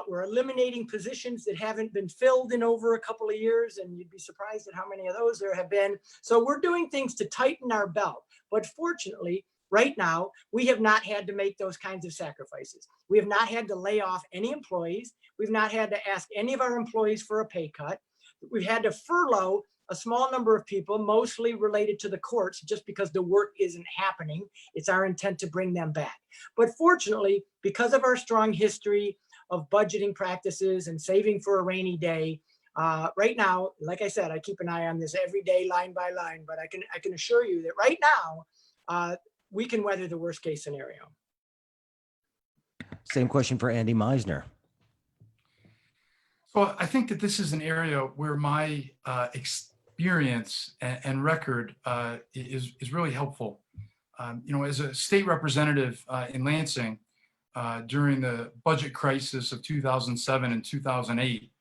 We're eliminating positions that haven't been filled in over a couple of years. And you'd be surprised at how many of those there have been. So we're doing things to tighten our belt. But fortunately, right now, we have not had to make those kinds of sacrifices. We have not had to lay off any employees. We've not had to ask any of our employees for a pay cut. We've had to furlough a small number of people, mostly related to the courts, just because the work isn't happening. It's our intent to bring them back. But fortunately, because of our strong history of budgeting practices and saving for a rainy day, right now, like I said, I keep an eye on this every day, line by line, but I can assure you that right now, we can weather the worst case scenario. Same question for Andy Meisner. So I think that this is an area where my experience and record is really helpful. You know, as a state representative in Lansing during the budget crisis of 2007 and 2008,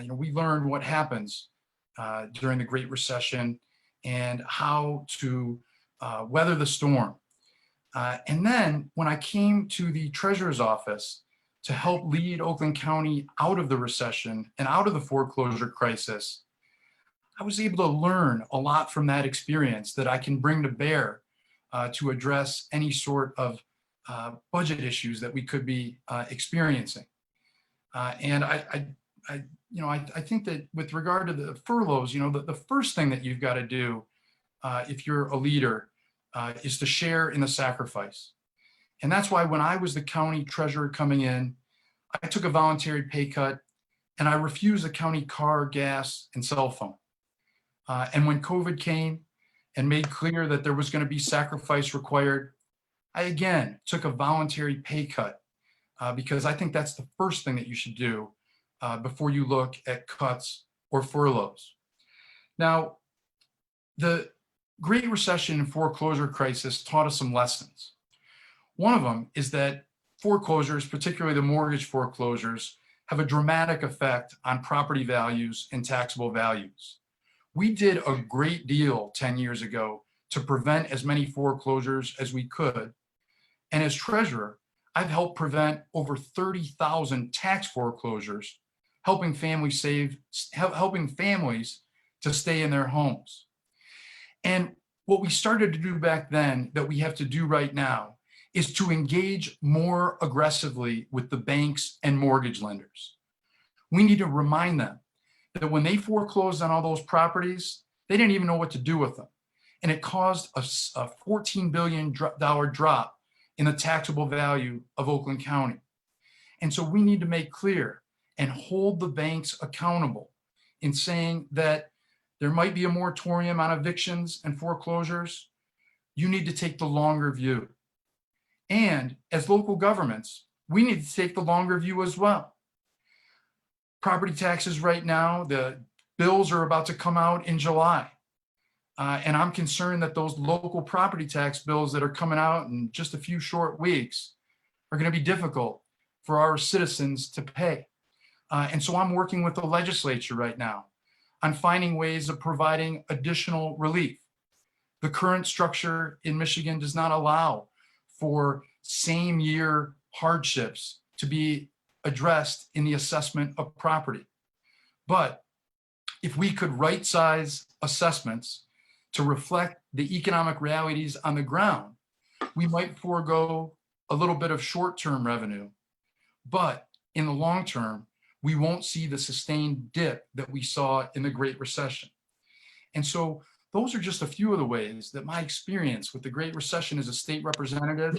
you know, we learned what happens during the Great Recession and how to weather the storm. And then when I came to the Treasurer's office to help lead Oakland County out of the recession and out of the foreclosure crisis, I was able to learn a lot from that experience that I can bring to bear to address any sort of budget issues that we could be experiencing. And I think that with regard to the furloughs, the first thing that you've got to do if you're a leader is to share in the sacrifice. And that's why when I was the county treasurer coming in, I took a voluntary pay cut and I refused the county car, gas, and cell phone. And when COVID came and made clear that there was going to be sacrifice required, I again took a voluntary pay cut because I think that's the first thing that you should do before you look at cuts or furloughs. Now, the Great Recession and foreclosure crisis taught us some lessons. One of them is that foreclosures, particularly the mortgage foreclosures, have a dramatic effect on property values and taxable values. We did a great deal 10 years ago to prevent as many foreclosures as we could. And as treasurer, I've helped prevent over 30,000 tax foreclosures, helping families to stay in their homes. And what we started to do back then that we have to do right now is to engage more aggressively with the banks and mortgage lenders. We need to remind them that when they foreclosed on all those properties, they didn't even know what to do with them. And it caused a $14 billion drop in the taxable value of Oakland County. And so we need to make clear and hold the banks accountable in saying that there might be a moratorium on evictions and foreclosures. You need to take the longer view. And as local governments, we need to take the longer view as well. Property taxes right now, the bills are about to come out in July. And I'm concerned that those local property tax bills that are coming out in just a few short weeks are going to be difficult for our citizens to pay. And so I'm working with the legislature right now on finding ways of providing additional relief. The current structure in Michigan does not allow for same year hardships to be addressed in the assessment of property. But if we could right size assessments to reflect the economic realities on the ground, we might forego a little bit of short-term revenue, but in the long term, we won't see the sustained dip that we saw in the Great Recession. And so those are just a few of the ways that my experience with the Great Recession as a state representative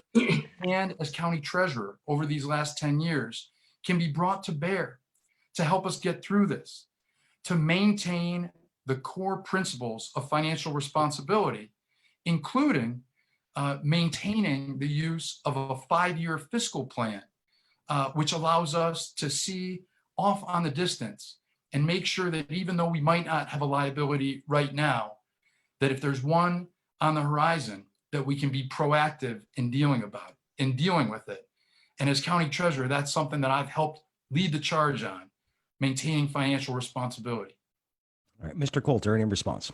and as county treasurer over these last 10 years can be brought to bear to help us get through this, to maintain the core principles of financial responsibility, including maintaining the use of a 5-year fiscal plan, which allows us to see off on the distance and make sure that even though we might not have a liability right now, that if there's one on the horizon, that we can be proactive in dealing with it. And as county treasurer, that's something that I've helped lead the charge on, maintaining financial responsibility. All right, Mr. Coulter, any response?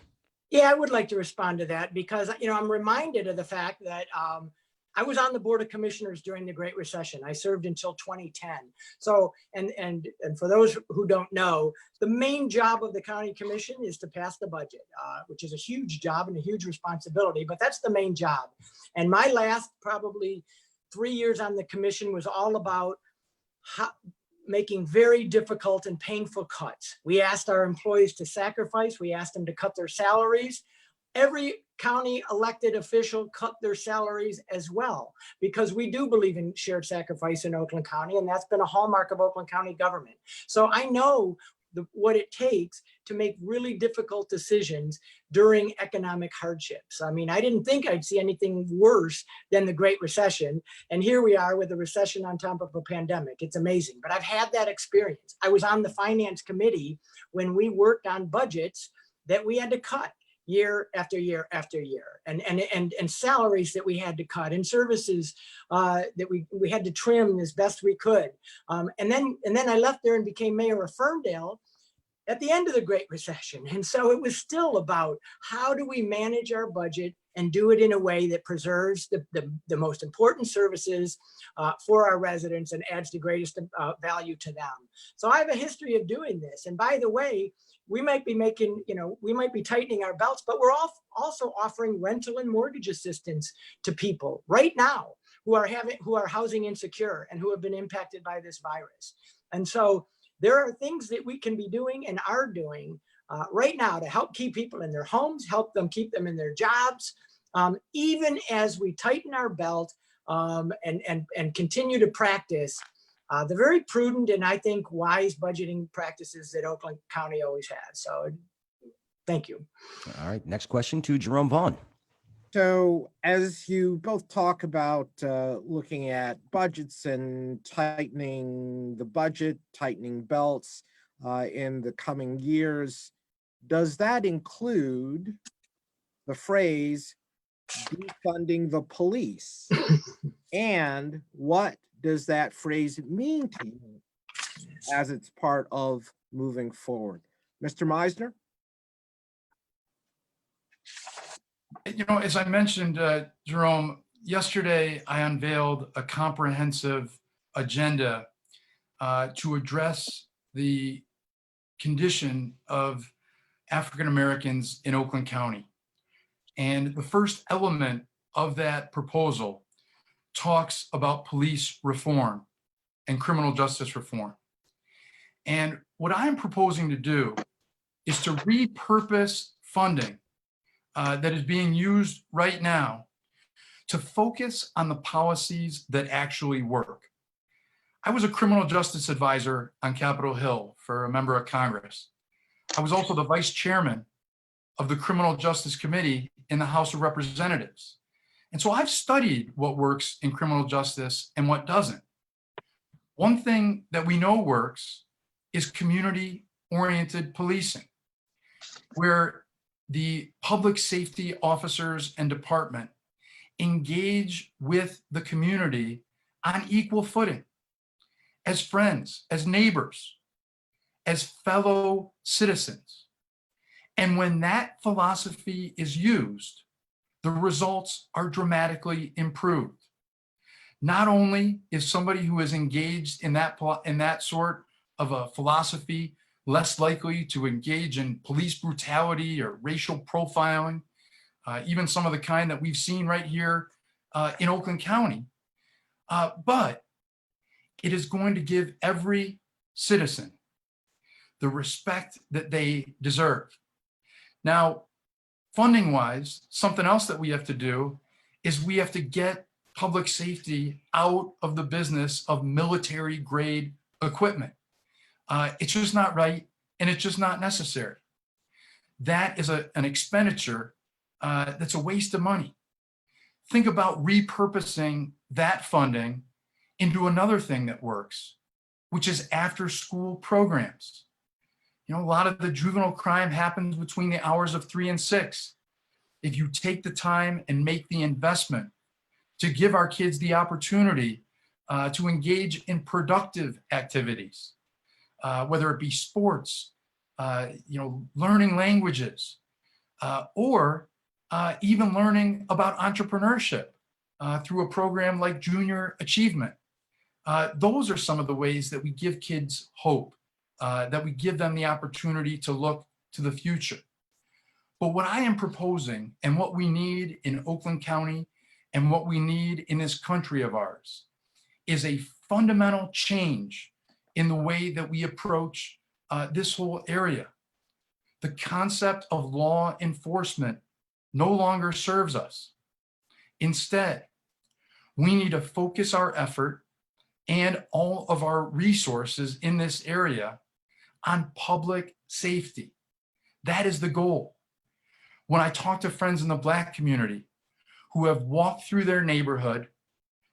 Yeah, I would like to respond to that because, I'm reminded of the fact that I was on the Board of Commissioners during the Great Recession. I served until 2010. So, and for those who don't know, the main job of the county commission is to pass the budget, which is a huge job and a huge responsibility, but that's the main job. And my last probably 3 years on the commission was all about making very difficult and painful cuts. We asked our employees to sacrifice. We asked them to cut their salaries. Every county elected official cut their salaries as well, because we do believe in shared sacrifice in Oakland County, and that's been a hallmark of Oakland County government. So I know what it takes to make really difficult decisions during economic hardships. I mean, I didn't think I'd see anything worse than the Great Recession. And here we are with a recession on top of a pandemic. It's amazing, but I've had that experience. I was on the finance committee when we worked on budgets that we had to cut year after year after year, and salaries that we had to cut, and services that we had to trim as best we could. And then I left there and became mayor of Ferndale. at the end of the Great Recession. And so it was still about how do we manage our budget and do it in a way that preserves the most important services for our residents and adds the greatest value to them. So I have a history of doing this. And by the way, we might be making, we might be tightening our belts, but we're also offering rental and mortgage assistance to people right now who are housing insecure and who have been impacted by this virus. And so there are things that we can be doing and are doing right now to help keep people in their homes, help them keep them in their jobs, even as we tighten our belt and continue to practice the very prudent and I think wise budgeting practices that Oakland County always has. So thank you. All right, next question to Jerome Vaughn. So as you both talk about looking at budgets and tightening the budget, tightening belts in the coming years, does that include the phrase defunding the police? And what does that phrase mean to you as it's part of moving forward? Mr. Meisner? As I mentioned, Jerome, yesterday I unveiled a comprehensive agenda to address the condition of African Americans in Oakland County. And the first element of that proposal talks about police reform and criminal justice reform. And what I'm proposing to do is to repurpose funding that is being used right now to focus on the policies that actually work. I was a criminal justice advisor on Capitol Hill for a member of Congress. I was also the vice chairman of the Criminal Justice Committee in the House of Representatives. And so I've studied what works in criminal justice and what doesn't. One thing that we know works is community-oriented policing, where the public safety officers and department engage with the community on equal footing, as friends, as neighbors, as fellow citizens. And when that philosophy is used, the results are dramatically improved. Not only is somebody who is engaged in that sort of a philosophy less likely to engage in police brutality or racial profiling, even some of the kind that we've seen right here in Oakland County, but it is going to give every citizen the respect that they deserve. Now, funding-wise, something else that we have to do is we have to get public safety out of the business of military-grade equipment. It's just not right, and it's just not necessary. That is an expenditure that's a waste of money. Think about repurposing that funding into another thing that works, which is after-school programs. A lot of the juvenile crime happens between the hours of 3 and 6. If you take the time and make the investment to give our kids the opportunity to engage in productive activities, whether it be sports, learning languages, or even learning about entrepreneurship through a program like Junior Achievement. Those are some of the ways that we give kids hope, that we give them the opportunity to look to the future. But what I am proposing and what we need in Oakland County and what we need in this country of ours is a fundamental change in the way that we approach this whole area. The concept of law enforcement no longer serves us. Instead, we need to focus our effort and all of our resources in this area on public safety. That is the goal. When I talk to friends in the Black community who have walked through their neighborhood,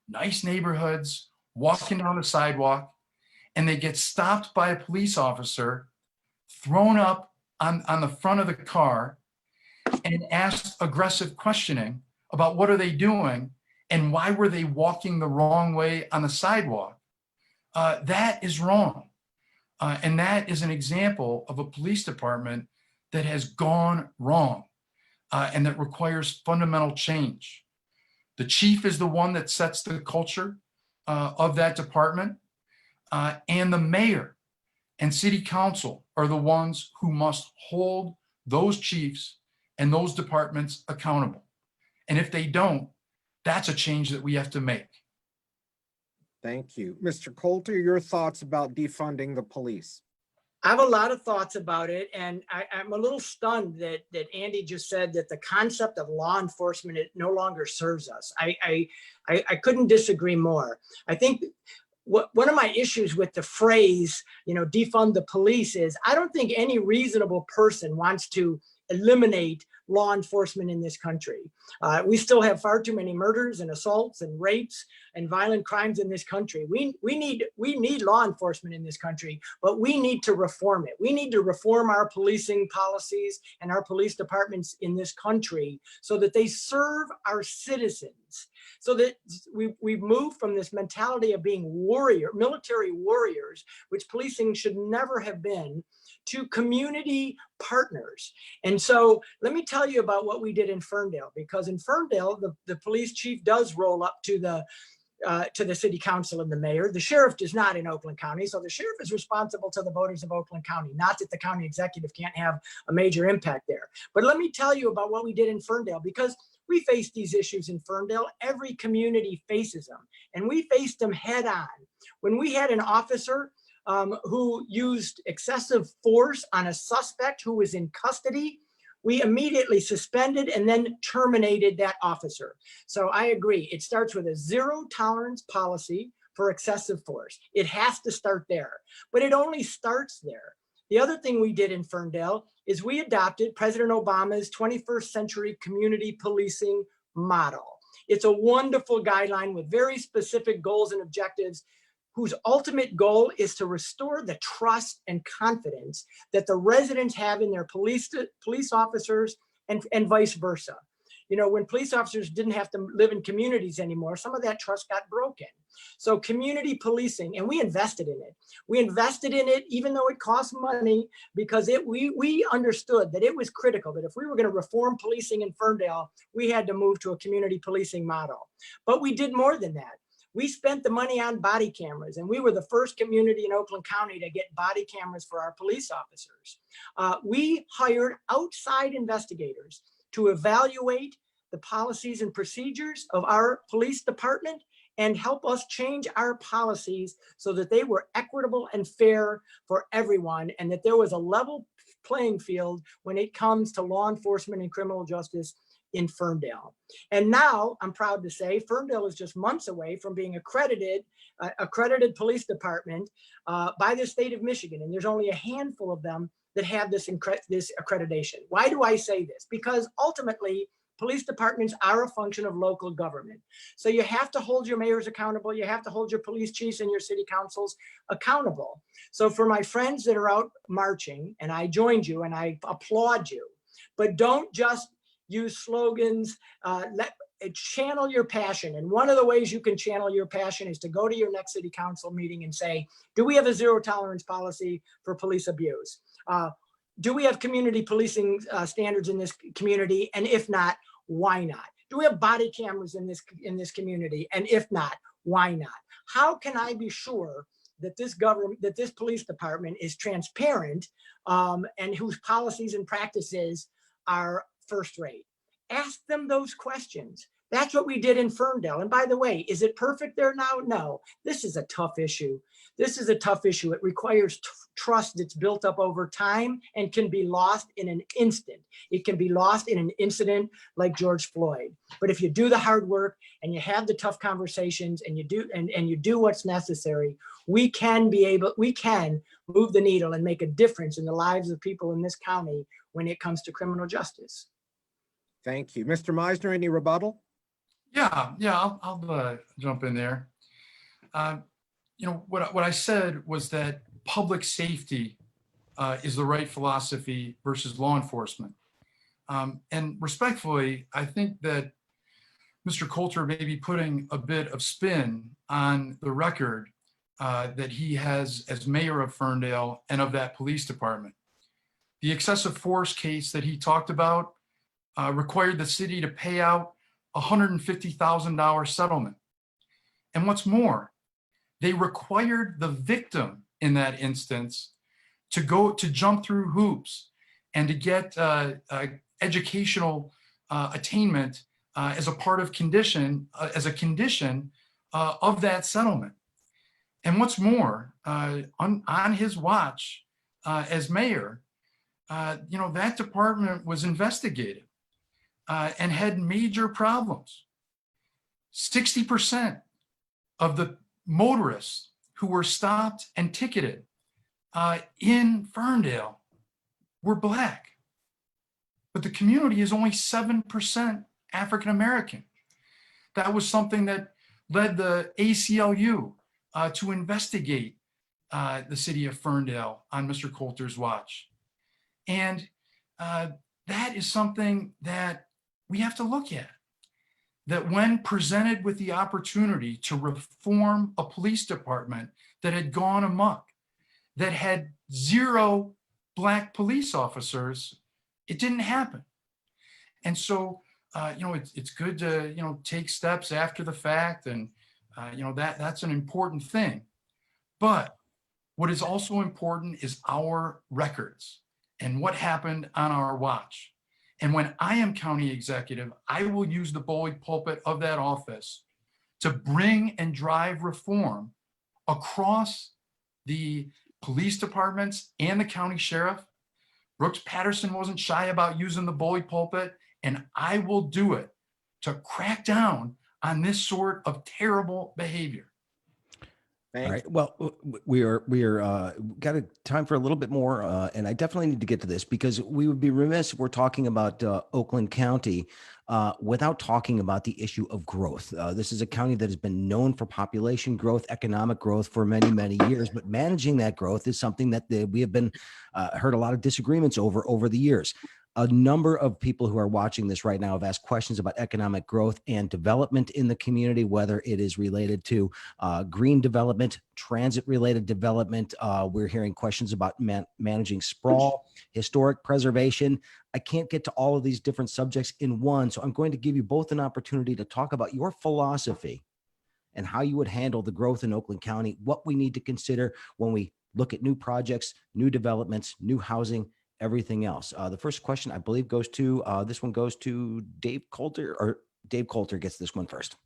nice neighborhoods, walking down the sidewalk, and they get stopped by a police officer, thrown up on the front of the car, and asked aggressive questioning about what are they doing and why were they walking the wrong way on the sidewalk. That is wrong. And that is an example of a police department that has gone wrong and that requires fundamental change. The chief is the one that sets the culture of that department, and the mayor and city council are the ones who must hold those chiefs and those departments accountable. And if they don't, that's a change that we have to make. Thank you. Mr. Coulter, your thoughts about defunding the police? I have a lot of thoughts about it, and I'm a little stunned that Andy just said that the concept of law enforcement, it no longer serves us. I couldn't disagree more. I think one of my issues with the phrase, defund the police is I don't think any reasonable person wants to eliminate law enforcement in this country. We still have far too many murders and assaults and rapes and violent crimes in this country. We need law enforcement in this country, but we need to reform it. We need to reform our policing policies and our police departments in this country so that they serve our citizens, so that we've moved from this mentality of being military warriors, which policing should never have been, to community partners. And so let me tell you about what we did in Ferndale, because in Ferndale, the police chief does roll up to the city council and the mayor. The sheriff is not in Oakland County, so the sheriff is responsible to the voters of Oakland County, not that the county executive can't have a major impact there. But let me tell you about what we did in Ferndale, because we face these issues in Ferndale. Every community faces them, and we faced them head on. When we had an officer who used excessive force on a suspect who was in custody, we immediately suspended and then terminated that officer. So I agree. It starts with a zero tolerance policy for excessive force. It has to start there, but it only starts there. The other thing we did in Ferndale is we adopted President Obama's 21st century community policing model. It's a wonderful guideline with very specific goals and objectives, whose ultimate goal is to restore the trust and confidence that the residents have in their police officers and vice versa. When police officers didn't have to live in communities anymore, some of that trust got broken. So community policing, and we invested in it. We invested in it even though it cost money, because we understood that it was critical, that if we were going to reform policing in Ferndale, we had to move to a community policing model. But we did more than that. We spent the money on body cameras, and we were the first community in Oakland County to get body cameras for our police officers. We hired outside investigators to evaluate the policies and procedures of our police department and help us change our policies so that they were equitable and fair for everyone, and that there was a level playing field when it comes to law enforcement and criminal justice in Ferndale. And now I'm proud to say Ferndale is just months away from being accredited police department by the state of Michigan. And there's only a handful of them that have this accreditation. Why do I say this? Because ultimately, police departments are a function of local government. So you have to hold your mayors accountable. You have to hold your police chiefs and your city councils accountable. So for my friends that are out marching, and I joined you and I applaud you, but don't just use slogans, channel your passion. And one of the ways you can channel your passion is to go to your next city council meeting and say, do we have a zero tolerance policy for police abuse? Do we have community policing standards in this community? And if not, why not? Do we have body cameras in this community? And if not, why not? How can I be sure that this police department is transparent and whose policies and practices are first rate? Ask them those questions. That's what we did in Ferndale. And by the way, is it perfect there now? No, this is a tough issue. This is a tough issue. It requires trust that's built up over time and can be lost in an instant. It can be lost in an incident like George Floyd. But if you do the hard work and you have the tough conversations and you do what's necessary, we can move the needle and make a difference in the lives of people in this county when it comes to criminal justice. Thank you. Mr. Meisner, any rebuttal? Yeah, I'll jump in there. What I said was that public safety is the right philosophy versus law enforcement. And respectfully, I think that Mr. Coulter may be putting a bit of spin on the record that he has as mayor of Ferndale and of that police department. The excessive force case that he talked about required the city to pay out a $150,000 settlement. And what's more, they required the victim in that instance to jump through hoops and to get educational attainment as a part of condition of that settlement. And what's more, on his watch as mayor, that department was investigated and had major problems. 60% of the motorists who were stopped and ticketed in Ferndale were Black. But the community is only 7% African American. That was something that led the ACLU to investigate the city of Ferndale on Mr. Coulter's watch. And that is something that we have to look at. That when presented with the opportunity to reform a police department that had gone amok, that had 0 Black police officers, it didn't happen. And so, it's good to, take steps after the fact, and, that's an important thing. But what is also important is our records and what happened on our watch. And when I am county executive, I will use the bully pulpit of that office to bring and drive reform across the police departments and the county sheriff. Brooks Patterson wasn't shy about using the bully pulpit, and I will do it to crack down on this sort of terrible behavior. All right. Well, we are got a time for a little bit more, and I definitely need to get to this because we would be remiss if we're talking about Oakland County without talking about the issue of growth. This is a county that has been known for population growth, economic growth for many, many years, but managing that growth is something that we have been heard a lot of disagreements over the years. A number of people who are watching this right now have asked questions about economic growth and development in the community, whether it is related to green development, transit-related development. We're hearing questions about managing sprawl, historic preservation. I can't get to all of these different subjects in one, so I'm going to give you both an opportunity to talk about your philosophy and how you would handle the growth in Oakland County, what we need to consider when we look at new projects, new developments, new housing, everything else. The first question, I believe, goes to this one goes to Dave Coulter, or Dave Coulter gets this one first.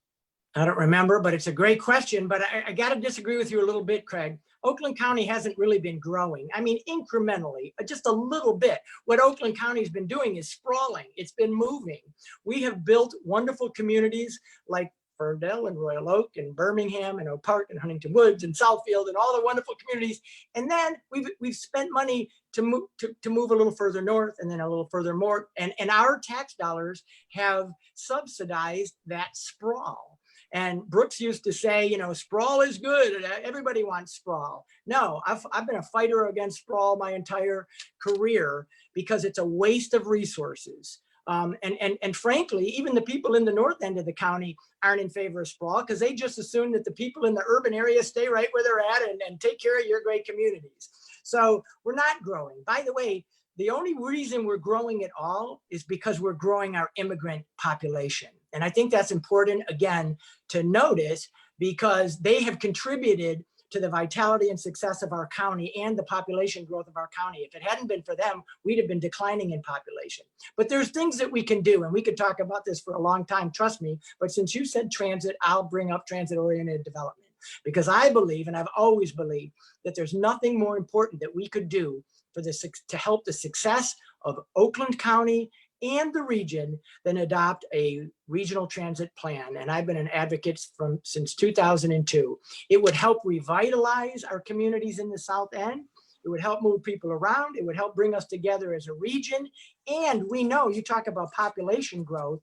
I don't remember, but it's a great question. But I got to disagree with you a little bit, Craig. Oakland County hasn't really been growing. I mean, incrementally, just a little bit. What Oakland County has been doing is sprawling. It's been moving. We have built wonderful communities like Ferndale and Royal Oak and Birmingham and Oak Park and Huntington Woods and Southfield and all the wonderful communities. And then we've spent money to move a little further north and then a little further more. And our tax dollars have subsidized that sprawl. And Brooks used to say, sprawl is good. Everybody wants sprawl. No, I've been a fighter against sprawl my entire career because it's a waste of resources. And frankly, even the people in the north end of the county aren't in favor of sprawl because they just assume that the people in the urban area stay right where they're at and take care of your great communities. So we're not growing. By the way, the only reason we're growing at all is because we're growing our immigrant population. And I think that's important, again, to notice because they have contributed to the vitality and success of our county and the population growth of our county. If it hadn't been for them, we'd have been declining in population. But there's things that we can do, and we could talk about this for a long time, trust me. But since you said transit, I'll bring up transit-oriented development because I believe, and I've always believed, that there's nothing more important that we could do for this to help the success of Oakland County and the region than adopt a regional transit plan. And I've been an advocate since 2002. It would help revitalize our communities in the South End. It would help move people around. It would help bring us together as a region. And we know, you talk about population growth,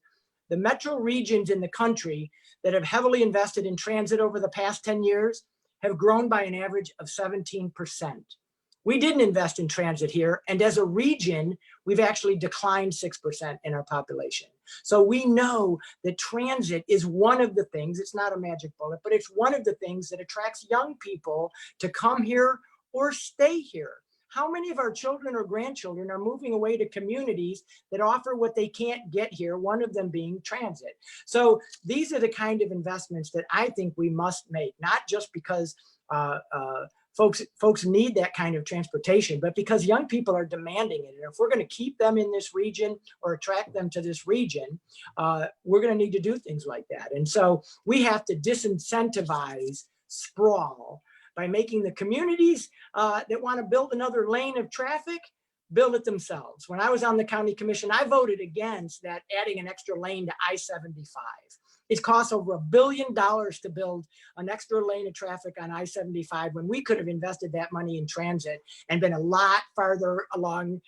the metro regions in the country that have heavily invested in transit over the past 10 years have grown by an average of 17%. We didn't invest in transit here. And as a region, we've actually declined 6% in our population. So we know that transit is one of the things, it's not a magic bullet, but it's one of the things that attracts young people to come here or stay here. How many of our children or grandchildren are moving away to communities that offer what they can't get here, one of them being transit? So these are the kind of investments that I think we must make, not just because folks need that kind of transportation, but because young people are demanding it. And if we're going to keep them in this region or attract them to this region, we're going to need to do things like that. And so we have to disincentivize sprawl by making the communities that want to build another lane of traffic build it themselves. When I was on the county commission, I voted against that, adding an extra lane to I-75. It costs over $1 billion to build an extra lane of traffic on I-75 when we could have invested that money in transit and been a lot farther along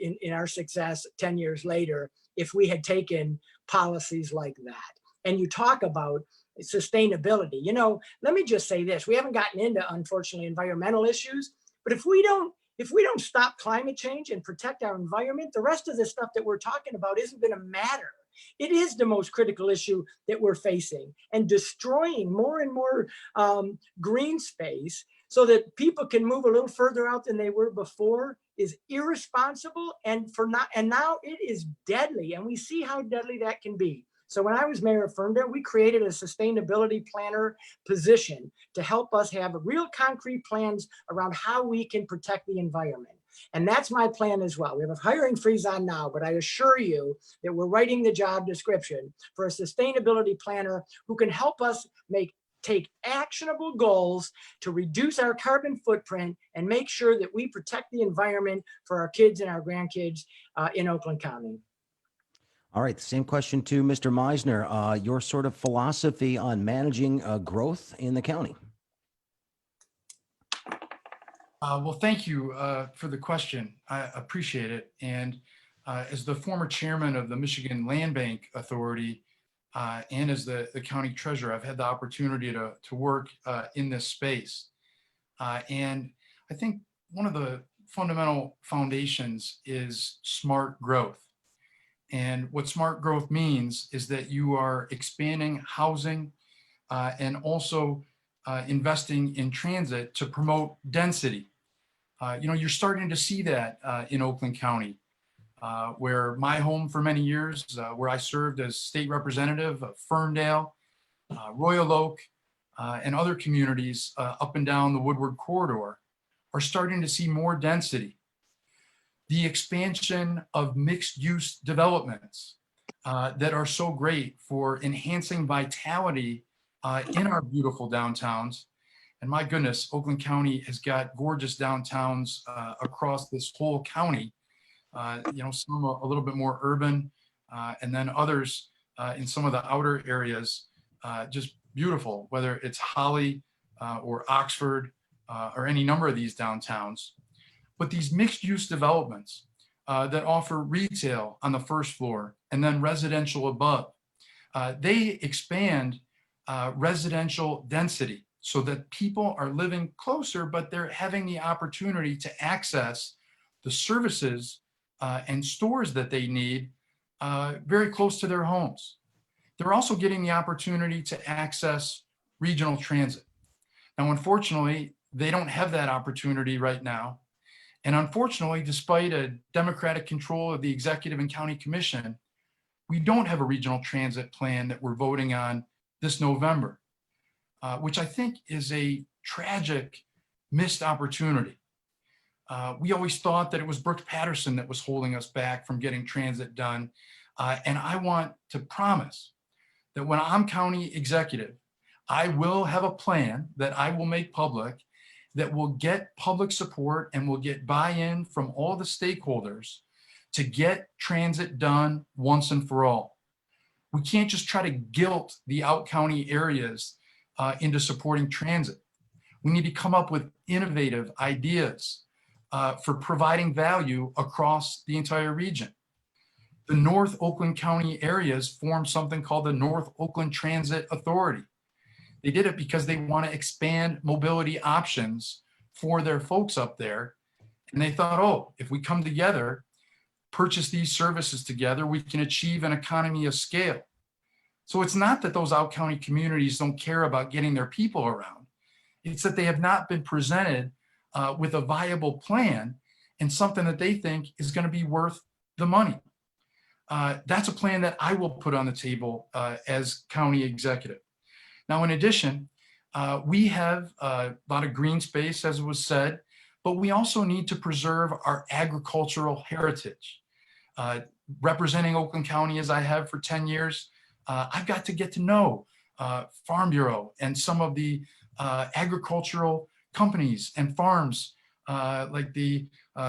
in our success 10 years later if we had taken policies like that. And you talk about sustainability. You know, let me just say this. We haven't gotten into, unfortunately, environmental issues, but if we don't stop climate change and protect our environment, the rest of the stuff that we're talking about isn't going to matter. It is the most critical issue that we're facing, and destroying more and more green space so that people can move a little further out than they were before is irresponsible, and now it is deadly, and we see how deadly that can be. So when I was mayor of Ferndale, we created a sustainability planner position to help us have real concrete plans around how we can protect the environment. And that's my plan as well. We have a hiring freeze on now, but I assure you that we're writing the job description for a sustainability planner who can help us take actionable goals to reduce our carbon footprint and make sure that we protect the environment for our kids and our grandkids in Oakland County. All right, the same question to Mr. Meisner. Your sort of philosophy on managing growth in the county. Well, thank you for the question. I appreciate it. And as the former chairman of the Michigan Land Bank Authority and as the county treasurer, I've had the opportunity to work in this space. And I think one of the fundamental foundations is smart growth. And what smart growth means is that you are expanding housing and also investing in transit to promote density. You know, you're starting to see that in Oakland County, where my home for many years, where I served as state representative of Ferndale, Royal Oak, and other communities up and down the Woodward corridor are starting to see more density. The expansion of mixed-use developments that are so great for enhancing vitality in our beautiful downtowns. And my goodness, Oakland County has got gorgeous downtowns across this whole county. You know, some a little bit more urban, and then others in some of the outer areas, just beautiful, whether it's Holly or Oxford or any number of these downtowns. But these mixed-use developments that offer retail on the first floor and then residential above, they expand residential density so that people are living closer, but they're having the opportunity to access the services and stores that they need very close to their homes. They're also getting the opportunity to access regional transit. Now, unfortunately, they don't have that opportunity right now. And unfortunately, despite a Democratic control of the executive and county commission, we don't have a regional transit plan that we're voting on this November, which I think is a tragic missed opportunity. We always thought that it was Brooks Patterson that was holding us back from getting transit done. And I want to promise that when I'm county executive, I will have a plan that I will make public that will get public support and will get buy-in from all the stakeholders to get transit done once and for all. We can't just try to guilt the out-county areas into supporting transit. We need to come up with innovative ideas for providing value across the entire region. The North Oakland County areas form something called the North Oakland Transit Authority. They did it because they want to expand mobility options for their folks up there And they thought, oh, if we come together, purchase these services together, we can achieve an economy of scale. So it's not that those out-county communities don't care about getting their people around. It's that they have not been presented with a viable plan and something that they think is going to be worth the money. That's a plan that I will put on the table as county executive. Now, in addition, we have a lot of green space, as was said, but we also need to preserve our agricultural heritage. Representing Oakland County as I have for 10 years, I've got to get to know Farm Bureau and some of the agricultural companies and farms like the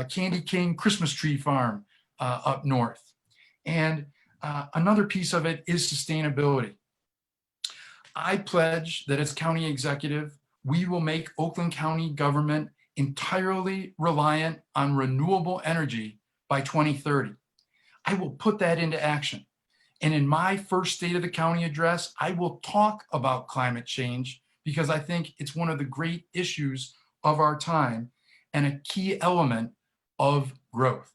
Candy King Christmas Tree Farm up north. And another piece of it is sustainability. I pledge that as county executive, we will make Oakland County government entirely reliant on renewable energy by 2030. I will put that into action. And in my first State of the County address, I will talk about climate change because I think it's one of the great issues of our time and a key element of growth.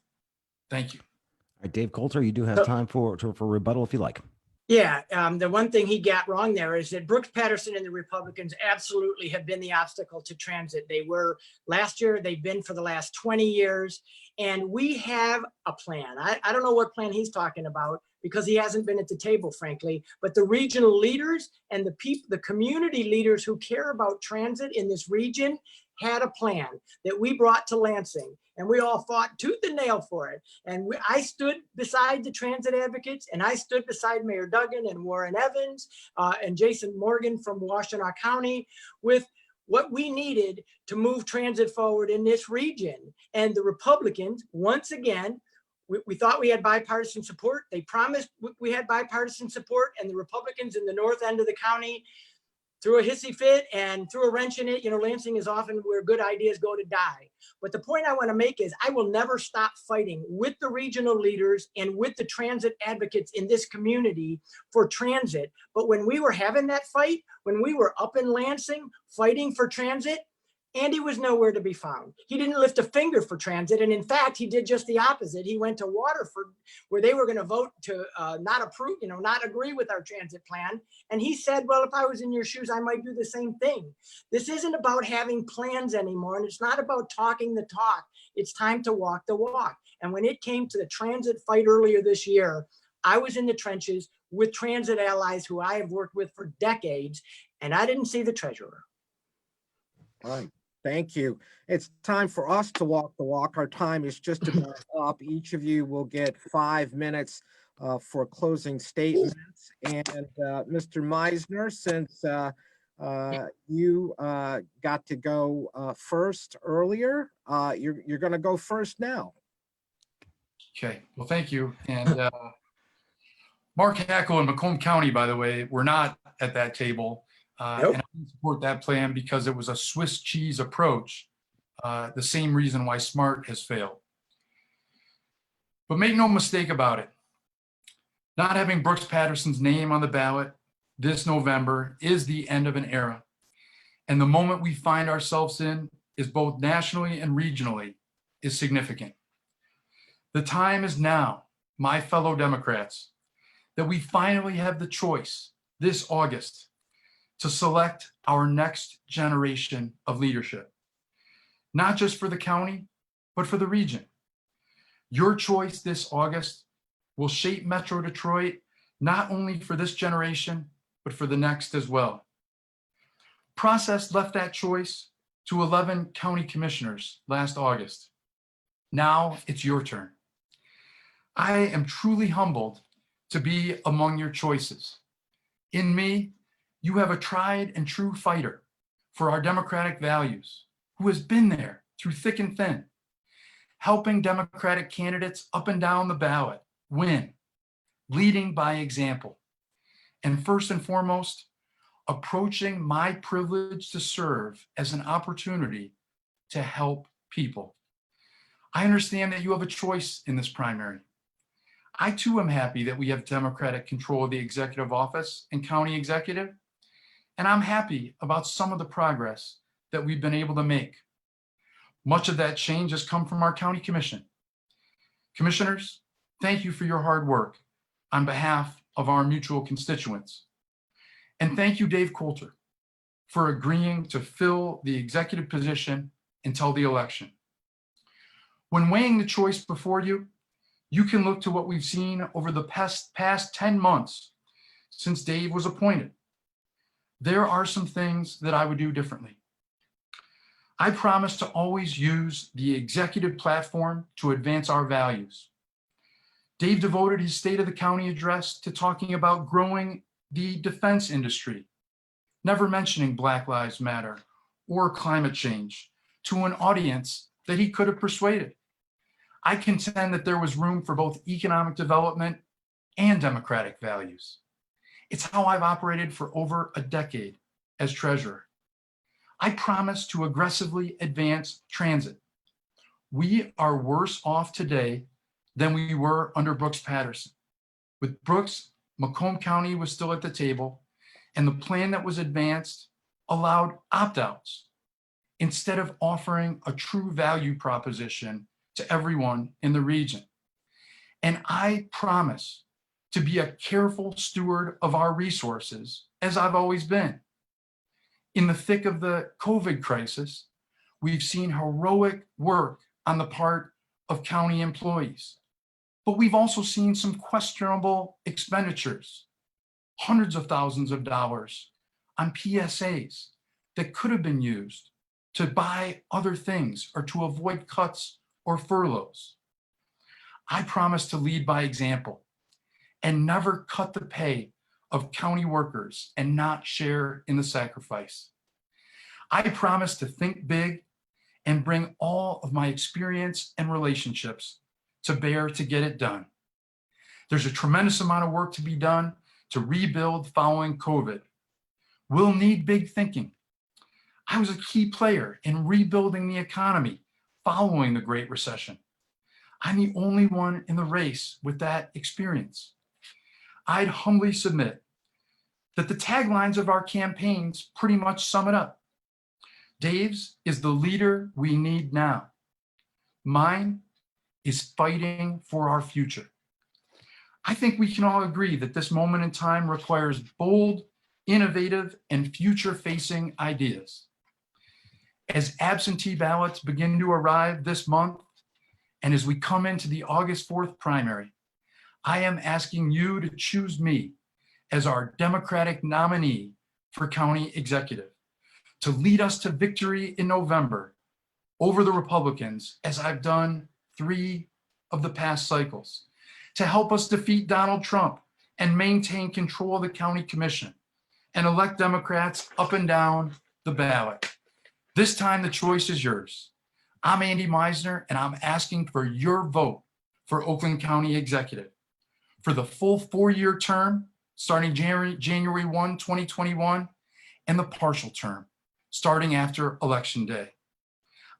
Thank you. All right, Dave Coulter, you do have time for rebuttal if you like. Yeah, the one thing he got wrong there is that Brooks Patterson and the Republicans absolutely have been the obstacle to transit. They were last year, they've been for the last 20 years, and we have a plan. I don't know what plan he's talking about because he hasn't been at the table, frankly, but the regional leaders and the people, the community leaders who care about transit in this region had a plan that we brought to Lansing, and we all fought tooth and nail for it. And I stood beside the transit advocates, and I stood beside Mayor Duggan and Warren Evans and Jason Morgan from Washtenaw County with what we needed to move transit forward in this region. And the Republicans, once again, we thought we had bipartisan support. They promised we had bipartisan support, and the Republicans in the north end of the county threw a hissy fit and threw a wrench in it. You know, Lansing is often where good ideas go to die. But the point I want to make is I will never stop fighting with the regional leaders and with the transit advocates in this community for transit. But when we were having that fight, when we were up in Lansing fighting for transit, Andy was nowhere to be found. He didn't lift a finger for transit. And in fact, he did just the opposite. He went to Waterford where they were going to vote to not approve, not agree with our transit plan. And he said, well, if I was in your shoes, I might do the same thing. This isn't about having plans anymore. And it's not about talking the talk. It's time to walk the walk. And when it came to the transit fight earlier this year, I was in the trenches with transit allies who I have worked with for decades, and I didn't see the treasurer. All right. Thank you. It's time for us to walk the walk. Our time is just about up. Each of you will get 5 minutes for closing statements. And Mr. Meisner, since you got to go first earlier, you're going to go first now. Okay. Well, thank you. And Mark Hackle and Macomb County, by the way, were not at that table. Nope. And I support that plan because it was a Swiss cheese approach, the same reason why SMART has failed. But make no mistake about it, not having Brooks Patterson's name on the ballot this November is the end of an era. And the moment we find ourselves in is both nationally and regionally is significant. The time is now, my fellow Democrats, that we finally have the choice this August to select our next generation of leadership, not just for the county, but for the region. Your choice this August will shape Metro Detroit, not only for this generation, but for the next as well. Process left that choice to 11 county commissioners last August. Now it's your turn. I am truly humbled to be among your choices. In me, you have a tried and true fighter for our democratic values who has been there through thick and thin, helping Democratic candidates up and down the ballot win, leading by example, and first and foremost, approaching my privilege to serve as an opportunity to help people. I understand that you have a choice in this primary. I too am happy that we have Democratic control of the executive office and county executive. And I'm happy about some of the progress that we've been able to make. Much of that change has come from our county commission. Commissioners, thank you for your hard work on behalf of our mutual constituents. And thank you, Dave Coulter, for agreeing to fill the executive position until the election. When weighing the choice before you, you can look to what we've seen over the past 10 months since Dave was appointed. There are some things that I would do differently. I promise to always use the executive platform to advance our values. Dave devoted his State of the County address to talking about growing the defense industry, never mentioning Black Lives Matter or climate change to an audience that he could have persuaded. I contend that there was room for both economic development and democratic values. It's how I've operated for over a decade as treasurer. I promise to aggressively advance transit. We are worse off today than we were under Brooks Patterson. With Brooks, Macomb County was still at the table, and the plan that was advanced allowed opt-outs instead of offering a true value proposition to everyone in the region. And I promise to be a careful steward of our resources, as I've always been. In the thick of the COVID crisis, we've seen heroic work on the part of county employees, but we've also seen some questionable expenditures, hundreds of thousands of dollars on PSAs that could have been used to buy other things or to avoid cuts or furloughs. I promise to lead by example and never cut the pay of county workers and not share in the sacrifice. I promise to think big and bring all of my experience and relationships to bear to get it done. There's a tremendous amount of work to be done to rebuild following COVID. We'll need big thinking. I was a key player in rebuilding the economy following the Great Recession. I'm the only one in the race with that experience. I'd humbly submit that the taglines of our campaigns pretty much sum it up. Dave's is the leader we need now. Mine is fighting for our future. I think we can all agree that this moment in time requires bold, innovative, and future-facing ideas. As absentee ballots begin to arrive this month, and as we come into the August 4th primary, I am asking you to choose me as our Democratic nominee for county executive, to lead us to victory in November over the Republicans, as I've done 3 of the past cycles, to help us defeat Donald Trump and maintain control of the county commission and elect Democrats up and down the ballot. This time the choice is yours. I'm Andy Meisner, and I'm asking for your vote for Oakland County Executive for the full 4-year term starting January 1, 2021, and the partial term starting after Election Day.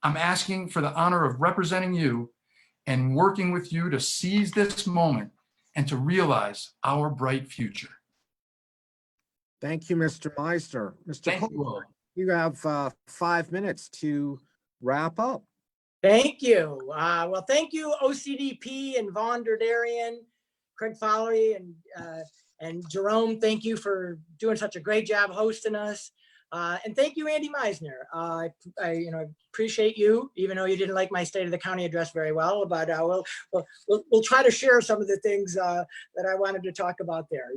I'm asking for the honor of representing you and working with you to seize this moment and to realize our bright future. Thank you, Mr. Meisner. Mr. Thank you Coulter, all. you have 5 minutes to wrap up. Thank you. Well, thank you, OCDP and Vaughn Derderian, Craig Follery, and Jerome. Thank you for doing such a great job hosting us. And thank you, Andy Meisner. I appreciate you, even though you didn't like my State of the County address very well. But we'll try to share some of the things that I wanted to talk about there.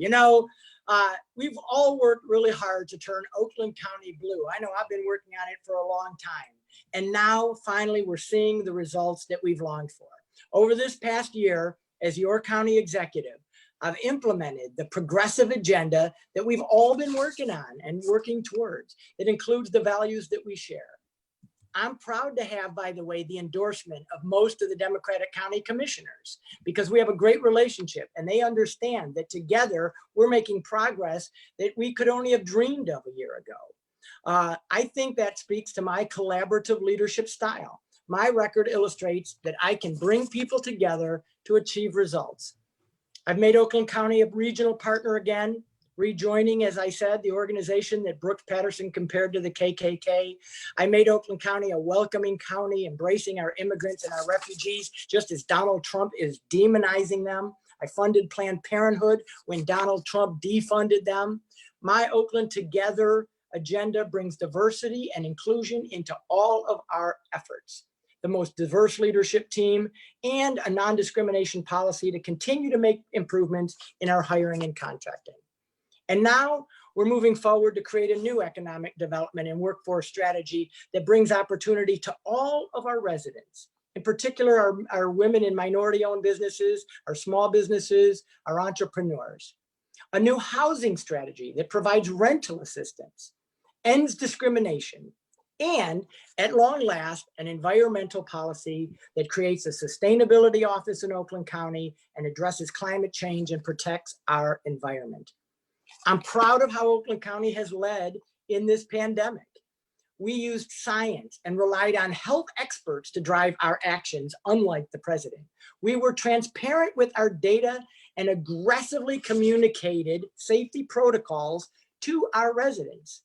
We've all worked really hard to turn Oakland County blue. I know I've been working on it for a long time. And now, finally, we're seeing the results that we've longed for. Over this past year, as your county executive, I've implemented the progressive agenda that we've all been working on and working towards. It includes the values that we share. I'm proud to have, by the way, the endorsement of most of the Democratic County Commissioners, because we have a great relationship and they understand that together we're making progress that we could only have dreamed of a year ago. I think that speaks to my collaborative leadership style. My record illustrates that I can bring people together to achieve results. I've made Oakland County a regional partner again. rejoining, as I said, the organization that Brooks Patterson compared to the KKK. I made Oakland County a welcoming county, embracing our immigrants and our refugees, just as Donald Trump is demonizing them. I funded Planned Parenthood when Donald Trump defunded them. My Oakland Together agenda brings diversity and inclusion into all of our efforts. The most diverse leadership team and a non-discrimination policy to continue to make improvements in our hiring and contracting. And now we're moving forward to create a new economic development and workforce strategy that brings opportunity to all of our residents. In particular, our women in minority-owned businesses, our small businesses, our entrepreneurs. A new housing strategy that provides rental assistance, ends discrimination, and at long last, an environmental policy that creates a sustainability office in Oakland County and addresses climate change and protects our environment. I'm proud of how Oakland County has led in this pandemic. We used science and relied on health experts to drive our actions, unlike the president. We were transparent with our data and aggressively communicated safety protocols to our residents.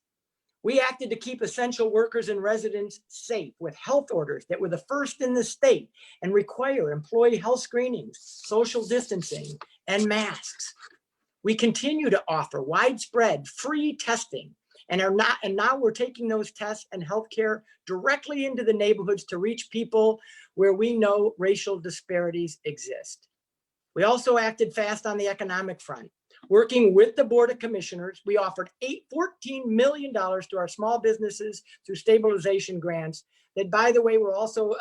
We acted to keep essential workers and residents safe with health orders that were the first in the state and require employee health screenings, social distancing, and masks. We continue to offer widespread free testing and now we're taking those tests and healthcare directly into the neighborhoods to reach people where we know racial disparities exist. We also acted fast on the economic front. Working with the Board of Commissioners, we offered $14 million to our small businesses through stabilization grants that, by the way, were also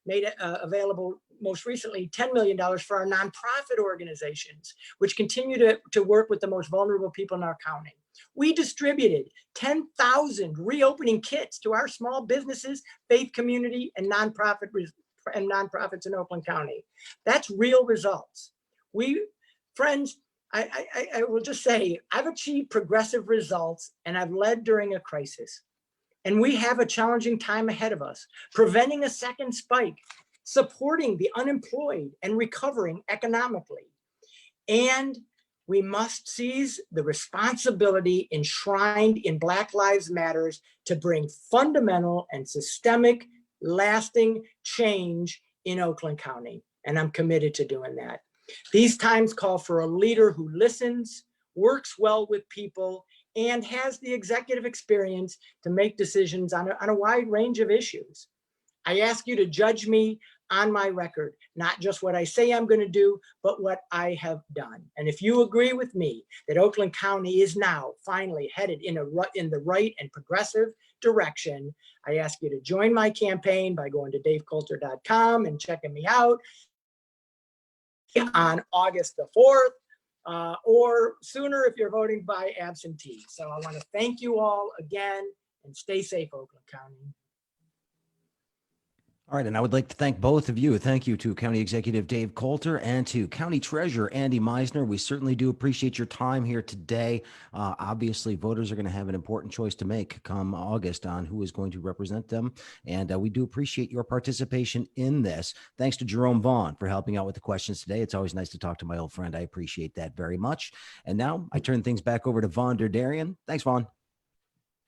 made available most recently, $10 million for our nonprofit organizations, which continue to work with the most vulnerable people in our county. We distributed 10,000 reopening kits to our small businesses, faith community, and nonprofits in Oakland County. That's real results. Friends, I will just say, I've achieved progressive results and I've led during a crisis. And we have a challenging time ahead of us, preventing a second spike, supporting the unemployed and recovering economically. And we must seize the responsibility enshrined in Black Lives Matters to bring fundamental and systemic lasting change in Oakland County. And I'm committed to doing that. These times call for a leader who listens, works well with people, and has the executive experience to make decisions on a wide range of issues. I ask you to judge me on my record, not just what I say I'm going to do, but what I have done. And if you agree with me that Oakland County is now finally headed in the right and progressive direction, I ask you to join my campaign by going to davecoulter.com and checking me out on August the 4th, or sooner if you're voting by absentee. So I want to thank you all again and stay safe, Oakland County. All right, and I would like to thank both of you. Thank you to County Executive Dave Coulter and to County Treasurer Andy Meisner. We certainly do appreciate your time here today. Obviously, voters are going to have an important choice to make come August on who is going to represent them, and we do appreciate your participation in this. Thanks to Jerome Vaughn for helping out with the questions today. It's always nice to talk to my old friend. I appreciate that very much. And now I turn things back over to Vaughn Derderian. Thanks, Vaughn.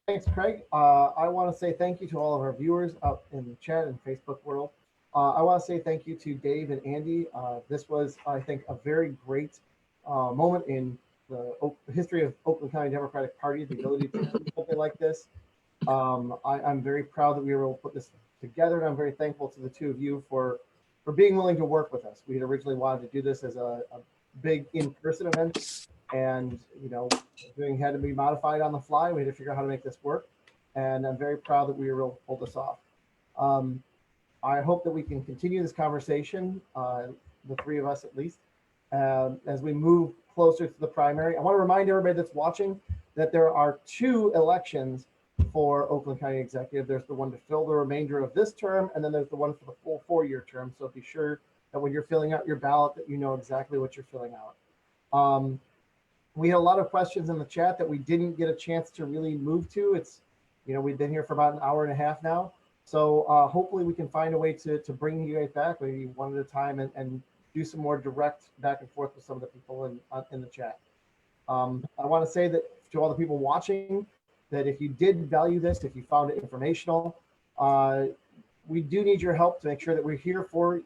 Thanks, Craig. I want to say thank you to all of our viewers up in the chat and Facebook world. I want to say thank you to Dave and Andy. This was, I think, a very great moment in the history of Oakland County Democratic Party, the ability to do something like this. I'm very proud that we were able to put this together, and I'm very thankful to the two of you for being willing to work with us. We had originally wanted to do this as a big in-person event, and everything had to be modified on the fly. We had to figure out how to make this work, and I'm very proud that we were able to pull this off. I hope that we can continue this conversation, the three of us at least, as we move closer to the primary. I want to remind everybody that's watching that there are two elections for Oakland County Executive. There's the one to fill the remainder of this term, and then there's the one for the full 4-year term. So be sure that when you're filling out your ballot that you know exactly what you're filling out. We had a lot of questions in the chat that we didn't get a chance to really move to. It's, we've been here for about an hour and a half now. So hopefully we can find a way to bring you guys back, maybe one at a time, and do some more direct back and forth with some of the people in the chat. I want to say that to all the people watching, that if you did value this, if you found it informational, we do need your help to make sure that we're here for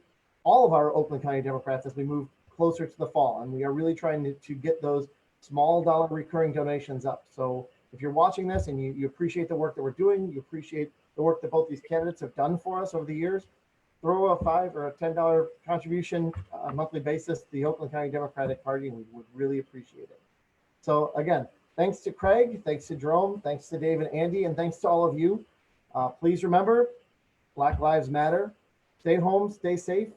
all of our Oakland County Democrats as we move closer to the fall. And we are really trying to get those small dollar recurring donations up. So if you're watching this and you appreciate the work that we're doing, you appreciate the work that both these candidates have done for us over the years, throw a $5 or a $10 contribution on a monthly basis to the Oakland County Democratic Party, and we would really appreciate it. So again, thanks to Craig, thanks to Jerome, thanks to Dave and Andy, and thanks to all of you. Please remember, Black Lives Matter. Stay home, stay safe.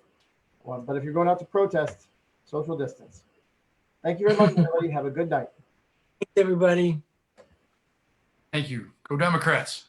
But if you're going out to protest, social distance. Thank you very much, everybody. Have a good night. Thanks, everybody. Thank you. Go Democrats.